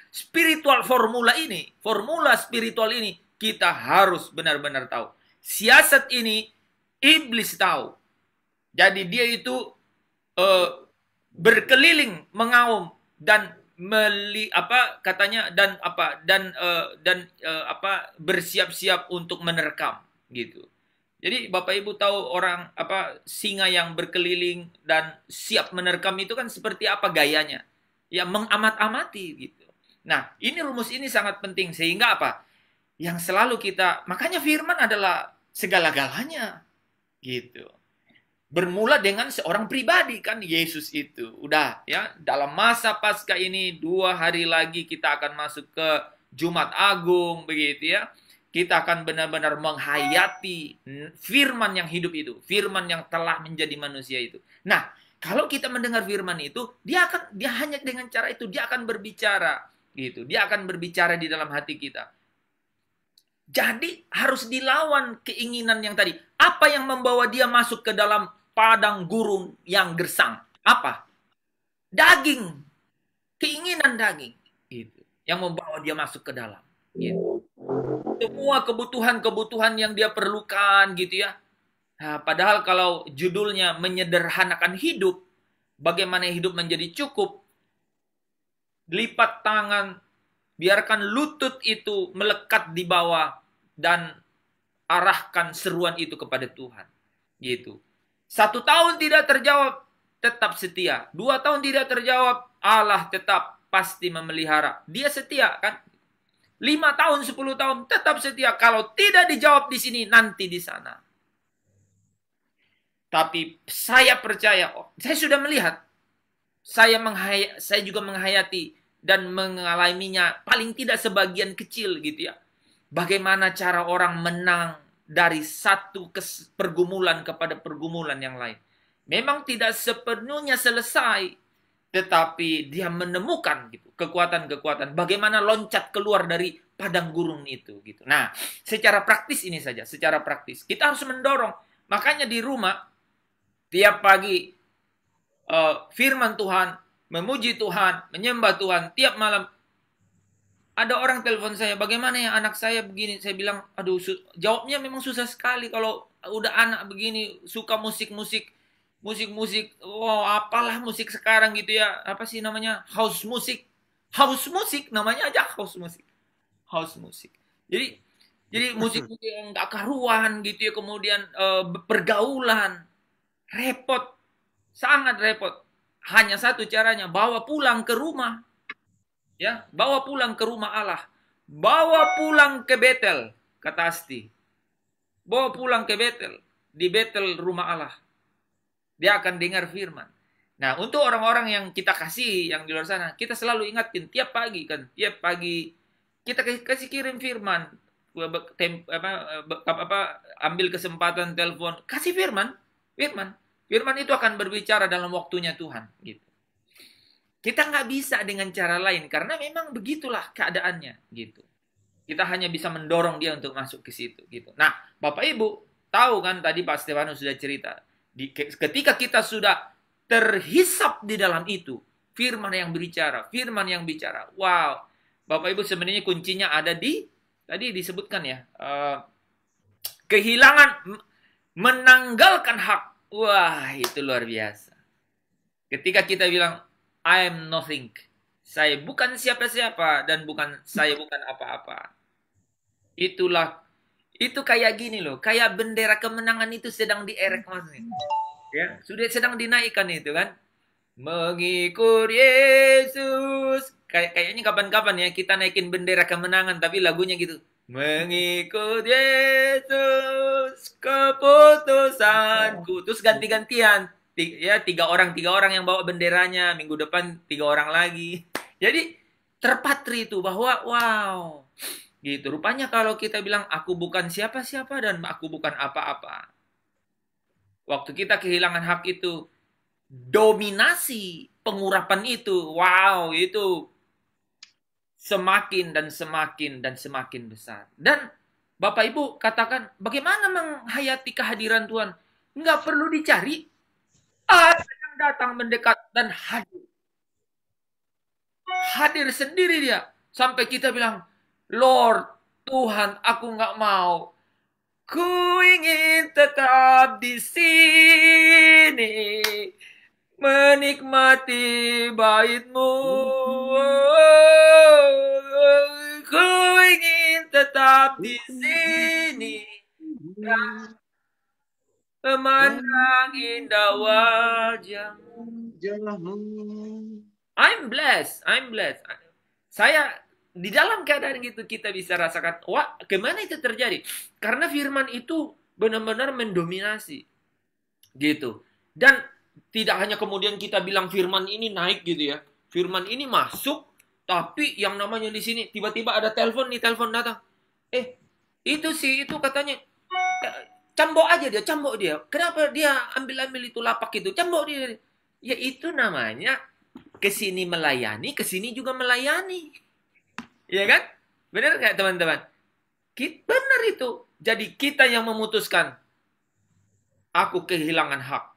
S2: spiritual formula spiritual ini, kita harus benar-benar tahu. Siasat ini, iblis tahu. Jadi dia itu berkeliling mengaum dan bersiap-siap untuk menerkam gitu. Jadi Bapak Ibu tahu orang singa yang berkeliling dan siap menerkam itu kan seperti apa gayanya? Ya mengamat-amati gitu. Nah, ini rumus ini sangat penting sehingga apa? Yang selalu makanya firman adalah segala-galanya gitu. Bermula dengan seorang pribadi kan Yesus itu. Udah ya, dalam masa Paskah ini 2 hari lagi kita akan masuk ke Jumat Agung begitu ya. Kita akan benar-benar menghayati firman yang hidup itu, firman yang telah menjadi manusia itu. Nah, kalau kita mendengar firman itu, dia hanya dengan cara itu dia akan berbicara gitu. Dia akan berbicara di dalam hati kita. Jadi harus dilawan keinginan yang tadi. Apa yang membawa dia masuk ke dalam padang gurun yang gersang? Apa? Daging. Keinginan daging. Gitu. Yang membawa dia masuk ke dalam. Gitu. Semua kebutuhan-kebutuhan yang dia perlukan gitu ya. Nah, padahal kalau judulnya menyederhanakan hidup, bagaimana hidup menjadi cukup, lipat tangan, biarkan lutut itu melekat di bawah dan arahkan seruan itu kepada Tuhan. Gitu. 1 tahun tidak terjawab, tetap setia. 2 tahun tidak terjawab, Allah tetap pasti memelihara. Dia setia kan? 5 tahun, 10 tahun, tetap setia. Kalau tidak dijawab di sini, nanti di sana. Tapi saya percaya, saya sudah melihat. Saya juga menghayati dan mengalaminya paling tidak sebagian kecil gitu ya. Bagaimana cara orang menang dari satu pergumulan kepada pergumulan yang lain. Memang tidak sepenuhnya selesai, tetapi dia menemukan gitu kekuatan-kekuatan bagaimana loncat keluar dari padang gurun itu gitu. Nah, secara praktis ini saja, secara praktis kita harus mendorong. Makanya di rumah tiap pagi firman Tuhan, memuji Tuhan, menyembah Tuhan, tiap malam ada orang telepon saya, bagaimana ya anak saya begini, saya bilang, aduh, jawabnya memang susah sekali kalau udah anak begini suka musik-musik, apalah musik sekarang gitu ya, apa sih namanya, house musik namanya aja house musik. Jadi musik yang gak karuan gitu ya, kemudian pergaulan, repot, sangat repot. Hanya satu caranya, bawa pulang ke rumah, ya, bawa pulang ke rumah Allah, bawa pulang ke Betel, kata Asti, bawa pulang ke Betel, di Betel rumah Allah. Dia akan dengar firman. Nah, untuk orang-orang yang kita kasih, yang di luar sana, kita selalu ingatin tiap pagi kan, tiap pagi kita kasih kirim firman, ambil kesempatan telepon, kasih firman, firman itu akan berbicara dalam waktunya Tuhan, gitu. Kita nggak bisa dengan cara lain karena memang begitulah keadaannya, gitu. Kita hanya bisa mendorong dia untuk masuk ke situ, gitu. Nah, Bapak Ibu tahu kan tadi Pak Stefanus sudah cerita, ketika kita sudah terhisap di dalam itu, firman yang bicara. Wow, Bapak Ibu sebenarnya kuncinya ada di, tadi disebutkan ya, kehilangan, menanggalkan hak. Wah, itu luar biasa. Ketika kita bilang, I am nothing. Saya bukan siapa-siapa dan saya bukan apa-apa. Itu kayak gini loh, kayak bendera kemenangan itu sedang dierek maksudnya. Ya, sudah sedang dinaikkan itu kan. Mengikut Yesus. Kayaknya kapan-kapan ya kita naikin bendera kemenangan tapi lagunya gitu. Mengikut Yesus keputusanku. Terus ganti-gantian. Ya, tiga orang yang bawa benderanya, minggu depan 3 orang lagi. Jadi terpatri itu bahwa wow. Gitu. Rupanya kalau kita bilang aku bukan siapa-siapa dan aku bukan apa-apa. Waktu kita kehilangan hak itu, dominasi pengurapan itu, wow, itu semakin dan semakin besar. Dan Bapak Ibu katakan, bagaimana menghayati kehadiran Tuhan? Nggak perlu dicari. Ada yang datang mendekat dan hadir. Hadir sendiri dia. Sampai kita bilang, Lord, Tuhan, aku nggak mau. Ku ingin tetap di sini menikmati bait-Mu. Ku ingin tetap di sini memandang indah wajah-Mu. I'm blessed. Saya di dalam keadaan gitu kita bisa rasakan, wah, kemana itu terjadi? Karena firman itu benar-benar mendominasi. Gitu. Dan tidak hanya kemudian kita bilang firman ini naik gitu ya. Firman ini masuk, tapi yang namanya di sini tiba-tiba ada telepon datang. Itu katanya cambok dia. Kenapa dia ambil itu lapak itu? Cambok dia. Ya itu namanya kesini melayani, kesini juga melayani. Iya kan? Benar nggak teman-teman? Benar itu. Jadi kita yang memutuskan. Aku kehilangan hak.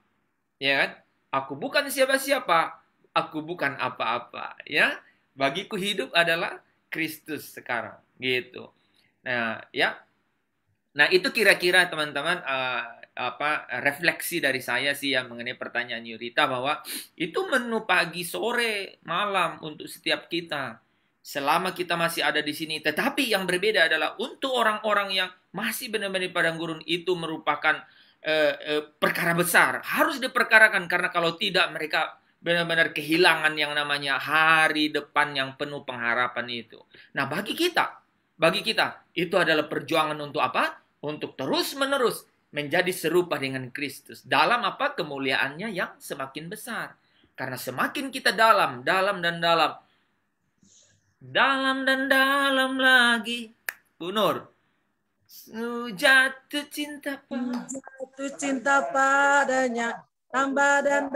S2: Ya kan? Aku bukan siapa-siapa. Aku bukan apa-apa. Ya. Bagiku hidup adalah Kristus sekarang. Gitu. Nah, ya. Nah, itu kira-kira teman-teman refleksi dari saya sih yang mengenai pertanyaan Yurita bahwa itu menu pagi, sore, malam untuk setiap kita. Selama kita masih ada di sini. Tetapi yang berbeda adalah untuk orang-orang yang masih benar-benar di padang gurun itu merupakan perkara besar. Harus diperkarakan karena kalau tidak mereka benar-benar kehilangan yang namanya hari depan yang penuh pengharapan itu. Nah, bagi kita itu adalah perjuangan untuk apa? Untuk terus-menerus menjadi serupa dengan Kristus. Dalam apa? Kemuliaannya yang semakin besar. Karena semakin kita dalam dan dalam lagi. Bu Nur. Jatuh cinta
S7: padanya. Tambah dan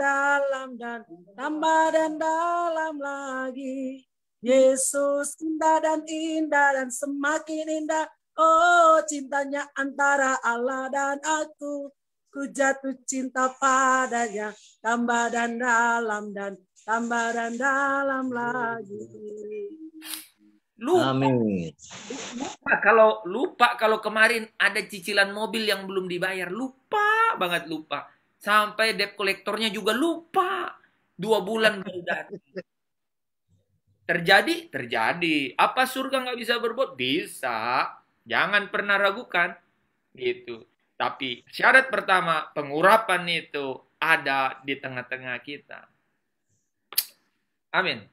S7: dalam lagi. Yesus indah dan semakin indah. Oh, cintanya antara Allah dan aku. Ku jatuh cinta padanya. Tambah dan dalam lagi.
S2: Lupa kalau kemarin ada cicilan mobil yang belum dibayar. Lupa. Sampai debt kolektornya juga lupa. 2 bulan baru datang. Terjadi. Apa surga nggak bisa berbuat? Bisa. Jangan pernah ragukan. Gitu. Tapi syarat pertama, pengurapan itu ada di tengah-tengah kita. Amin.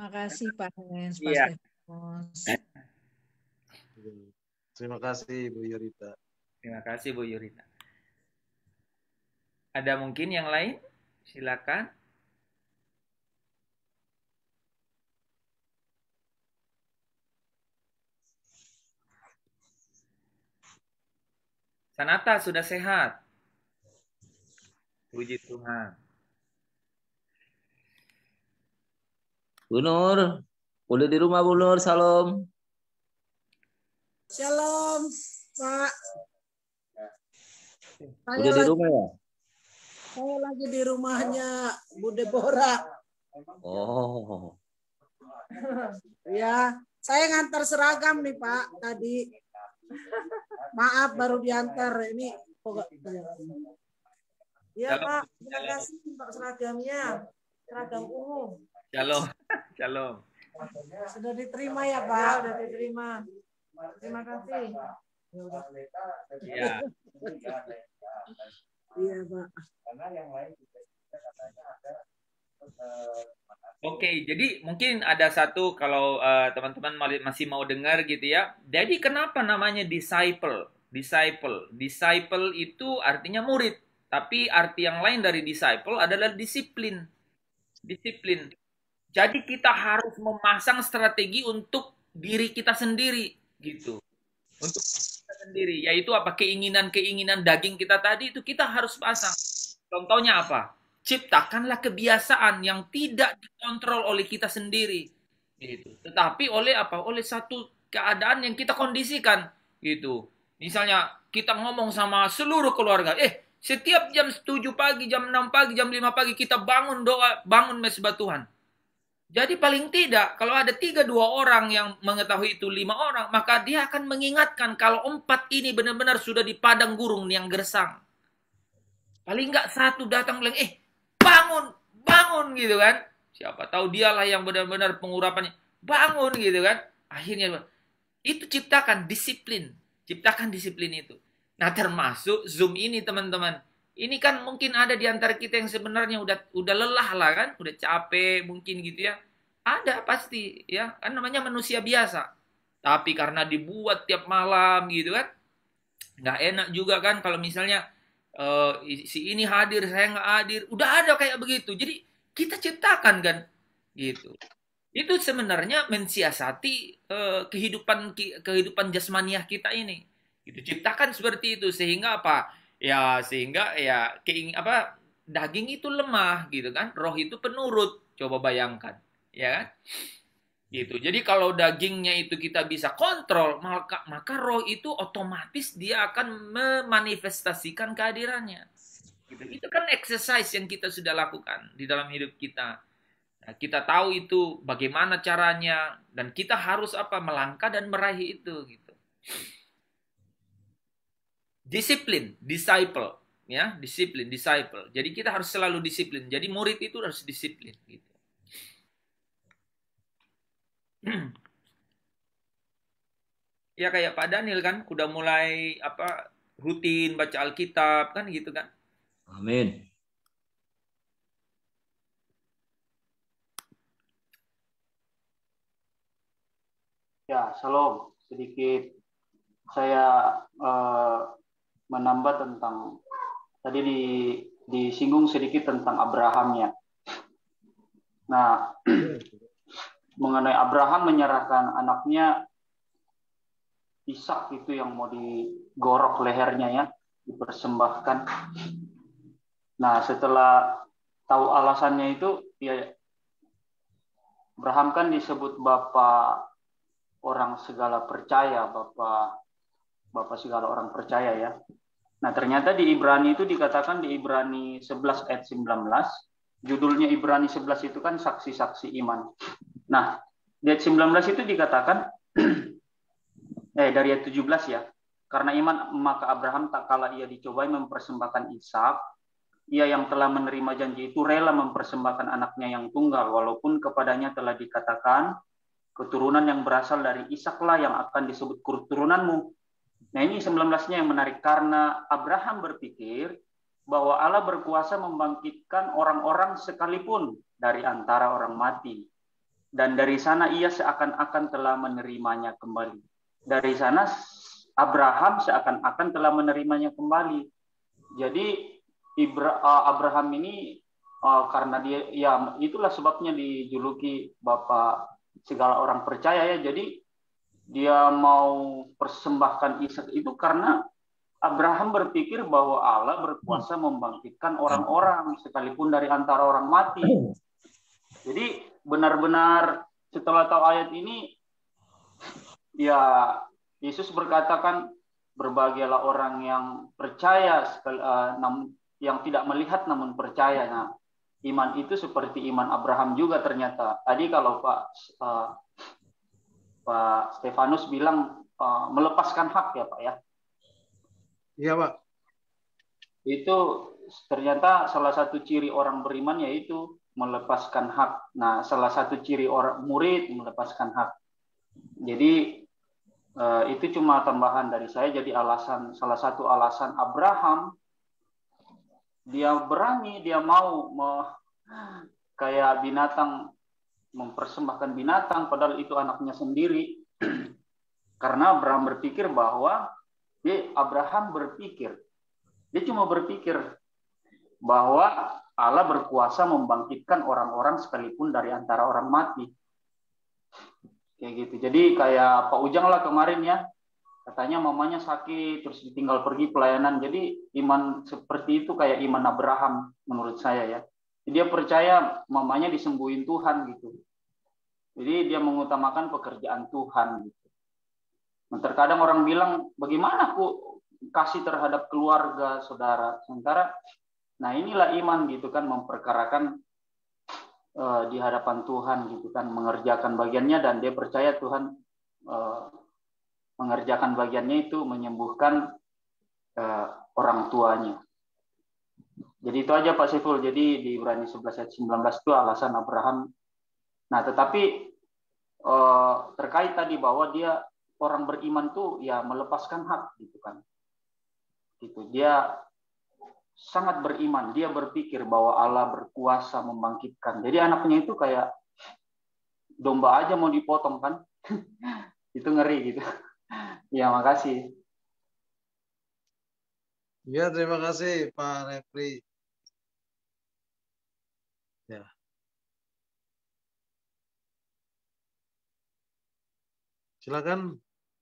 S7: Makasih Pak Hens.
S2: Iya.
S3: Terima kasih Bu Yurita.
S2: Terima kasih Bu Yurina. Ada mungkin yang lain? Silakan. Sanata sudah sehat. Puji Tuhan.
S4: Bu Nur, udah di rumah Bu Nur, salam.
S7: Shalom, Pak.
S4: Udah di rumah ya?
S7: Saya lagi di rumahnya Bu Deborah.
S4: Oh.
S7: Ya, saya ngantar seragam nih Pak tadi. Maaf baru diantar ini. Ya Pak, terima kasih untuk seragamnya. Seragam ungu.
S2: Shalom. Shalom.
S7: Sudah diterima ya Pak? Ya, sudah diterima. Terima kasih.
S2: Ya.
S7: Iya Pak.
S2: Oke, jadi mungkin ada satu kalau teman-teman masih mau dengar gitu ya. Jadi kenapa namanya disciple? Disciple itu artinya murid. Tapi arti yang lain dari disciple adalah disiplin. Disiplin. Jadi kita harus memasang strategi untuk diri kita sendiri gitu. Untuk kita sendiri, yaitu apa? Keinginan-keinginan daging kita tadi itu kita harus pasang. Contohnya apa? Ciptakanlah kebiasaan yang tidak dikontrol oleh kita sendiri gitu. Tetapi oleh apa? Oleh satu keadaan yang kita kondisikan gitu. Misalnya kita ngomong sama seluruh keluarga, setiap jam 7 pagi, jam 6 pagi, jam 5 pagi kita bangun doa, bangun mesbah Tuhan. Jadi paling tidak kalau ada 3-2 orang yang mengetahui itu 5 orang, maka dia akan mengingatkan kalau 4 ini benar-benar sudah di padang gurung yang gersang. Paling enggak satu datang bilang, bangun gitu kan. Siapa tahu dialah yang benar-benar pengurapannya. Bangun gitu kan. Akhirnya itu ciptakan disiplin itu. Nah, termasuk Zoom ini teman-teman. Ini kan mungkin ada di antara kita yang sebenarnya udah lelah lah kan, udah capek mungkin gitu ya. Ada pasti ya, kan namanya manusia biasa. Tapi karena dibuat tiap malam gitu kan, nggak enak juga kan kalau misalnya si ini hadir, saya nggak hadir. Udah ada kayak begitu. Jadi kita ciptakan kan, gitu. Itu sebenarnya mensiasati kehidupan jasmaniah kita ini. Itu ciptakan seperti itu sehingga apa? Ya sehingga ya daging itu lemah gitu kan, roh itu penurut. Coba bayangkan, ya kan? Gitu. Jadi kalau dagingnya itu kita bisa kontrol, maka roh itu otomatis dia akan memanifestasikan kehadirannya. Gitu. Itu kan exercise yang kita sudah lakukan di dalam hidup kita. Nah, kita tahu itu bagaimana caranya dan kita harus melangkah dan meraih itu gitu. Disiplin, disciple, ya, disciple. Jadi kita harus selalu disiplin. Jadi murid itu harus disiplin gitu. Ya kayak Pak Daniel kan udah mulai rutin baca Alkitab kan gitu kan.
S4: Amin.
S8: Ya, shalom. Sedikit saya menambah tentang tadi disinggung sedikit tentang Abrahamnya. Nah, mengenai Abraham menyerahkan anaknya Ishak itu yang mau digorok lehernya ya, dipersembahkan. Nah, setelah tahu alasannya itu, ya Abraham kan disebut bapak orang segala percaya, bapak segala orang percaya ya. Nah, ternyata di Ibrani itu dikatakan di Ibrani 11 ayat 19, judulnya Ibrani 11 itu kan saksi-saksi iman. Nah, di ayat 19 itu dikatakan dari ayat 17 ya. Karena iman maka Abraham tak kala ia dicobai mempersembahkan Ishak, ia yang telah menerima janji itu rela mempersembahkan anaknya yang tunggal walaupun kepadanya telah dikatakan keturunan yang berasal dari Ishaklah yang akan disebut keturunanmu. Nah, ini 19-nya yang menarik karena Abraham berpikir bahwa Allah berkuasa membangkitkan orang-orang sekalipun dari antara orang mati. Dan dari sana ia seakan-akan telah menerimanya kembali. Dari sana Abraham seakan-akan telah menerimanya kembali. Jadi Abraham ini karena dia, ya itulah sebabnya dijuluki Bapak segala orang percaya ya. Jadi dia mau persembahkan Ishak itu karena Abraham berpikir bahwa Allah berkuasa membangkitkan orang-orang sekalipun dari antara orang mati. Jadi benar-benar setelah tahu ayat ini, ya Yesus berkatakan berbahagialah orang yang percaya, yang tidak melihat namun percaya. Nah, iman itu seperti iman Abraham juga ternyata. Tadi kalau Pak Stefanus bilang melepaskan hak ya Pak ya.
S3: Iya Pak.
S8: Itu ternyata salah satu ciri orang beriman yaitu melepaskan hak. Nah, salah satu ciri orang murid melepaskan hak. Jadi itu cuma tambahan dari saya. Jadi salah satu alasan Abraham dia berani, dia mau kayak binatang, mempersembahkan binatang padahal itu anaknya sendiri. Karena Abraham berpikir bahwa dia cuma berpikir bahwa Allah berkuasa membangkitkan orang-orang sekalipun dari antara orang mati. Kayak gitu. Jadi kayak Pak Ujang lah kemarin ya, katanya mamanya sakit terus ditinggal pergi pelayanan. Jadi iman seperti itu kayak iman Abraham menurut saya ya. Dia percaya mamanya disembuhin Tuhan gitu. Jadi dia mengutamakan pekerjaan Tuhan gitu. Nah, terkadang orang bilang, bagaimana aku kasih terhadap keluarga, saudara? Sementara, nah inilah iman gitu kan, memperkarakan di hadapan Tuhan gitu kan, mengerjakan bagiannya, dan dia percaya Tuhan mengerjakan bagiannya itu menyembuhkan orang tuanya. Jadi itu aja Pak Siful. Jadi di Ibrani 11 ayat 19 itu alasan Abraham. Nah tetapi terkait tadi bahwa dia orang beriman tuh ya melepaskan hak gitu kan. Gitu. Dia sangat beriman, dia berpikir bahwa Allah berkuasa membangkitkan. Jadi anaknya itu kayak domba aja mau dipotong kan. Itu ngeri gitu. Ya, makasih.
S3: Ya, terima kasih Pak Refri. Ya. Silakan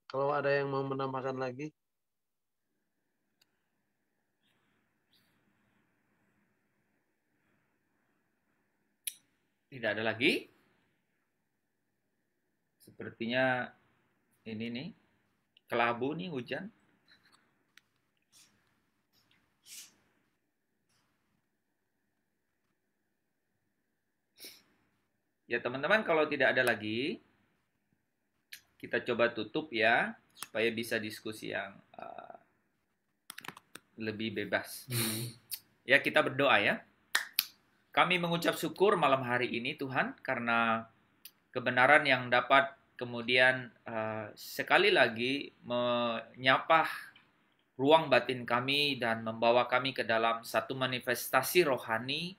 S3: kalau ada yang mau menambahkan lagi.
S2: Tidak ada lagi. Sepertinya ini nih, kelabu nih hujan. Ya teman-teman, kalau tidak ada lagi, kita coba tutup ya, supaya bisa diskusi yang lebih bebas. Ya, kita berdoa ya. Kami mengucap syukur malam hari ini Tuhan, karena kebenaran yang dapat kemudian sekali lagi menyapa ruang batin kami dan membawa kami ke dalam satu manifestasi rohani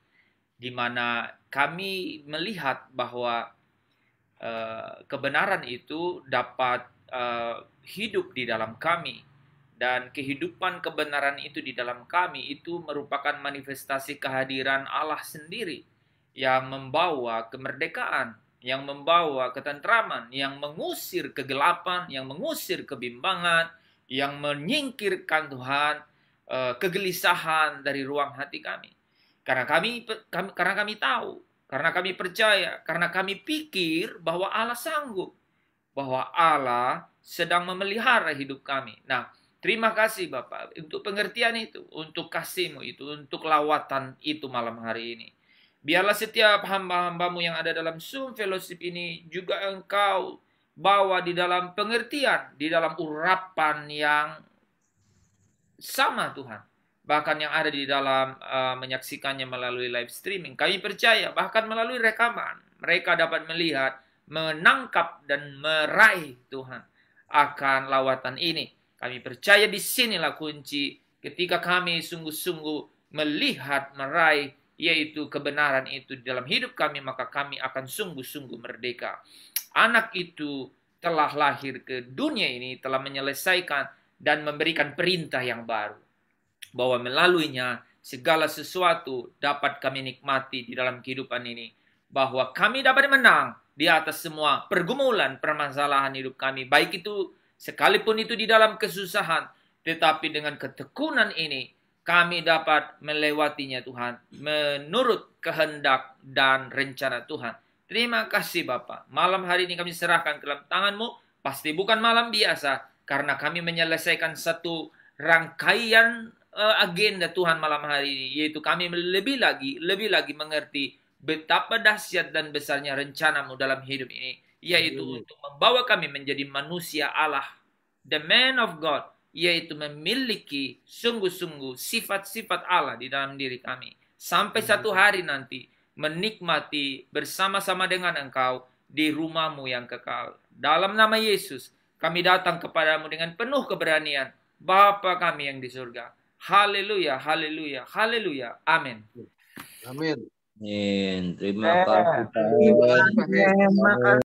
S2: di mana kami melihat bahwa kebenaran itu dapat hidup di dalam kami, dan kehidupan kebenaran itu di dalam kami itu merupakan manifestasi kehadiran Allah sendiri yang membawa kemerdekaan, yang membawa ketentraman, yang mengusir kegelapan, yang mengusir kebimbangan, yang menyingkirkan Tuhan kegelisahan dari ruang hati kami. Karena kami tahu, karena kami percaya, karena kami pikir bahwa Allah sanggup, bahwa Allah sedang memelihara hidup kami. Nah, terima kasih Bapak untuk pengertian itu, untuk kasih-Mu itu, untuk lawatan itu malam hari ini. Biarlah setiap hamba-hamba-Mu yang ada dalam Zoom Fellowship ini juga Engkau bawa di dalam pengertian, di dalam urapan yang sama Tuhan. Bahkan yang ada di dalam menyaksikannya melalui live streaming. Kami percaya bahkan melalui rekaman, mereka dapat melihat, menangkap dan meraih Tuhan akan lawatan ini. Kami percaya di sinilah kunci ketika kami sungguh-sungguh melihat, meraih, yaitu kebenaran itu di dalam hidup kami, maka kami akan sungguh-sungguh merdeka. Anak itu telah lahir ke dunia ini, telah menyelesaikan dan memberikan perintah yang baru. Bahwa melaluinya segala sesuatu dapat kami nikmati di dalam kehidupan ini. Bahwa kami dapat menang di atas semua pergumulan permasalahan hidup kami. Baik itu sekalipun itu di dalam kesusahan. Tetapi dengan ketekunan ini kami dapat melewatinya Tuhan. Menurut kehendak dan rencana Tuhan. Terima kasih Bapa. Malam hari ini kami serahkan ke dalam tangan-Mu. Pasti bukan malam biasa. Karena kami menyelesaikan satu rangkaian agenda Tuhan malam hari ini. Yaitu kami lebih lagi mengerti betapa dahsyat dan besarnya rencana-Mu dalam hidup ini. Yaitu untuk membawa kami menjadi manusia Allah. The man of God. Yaitu memiliki sungguh-sungguh sifat-sifat Allah di dalam diri kami. Sampai satu hari nanti menikmati bersama-sama dengan Engkau di rumah-Mu yang kekal. Dalam nama Yesus, kami datang kepadamu dengan penuh keberanian. Bapa kami yang di surga. Haleluya, haleluya, haleluya. Amin.
S3: Amin.
S4: Terima kasih.
S3: Terima kasih.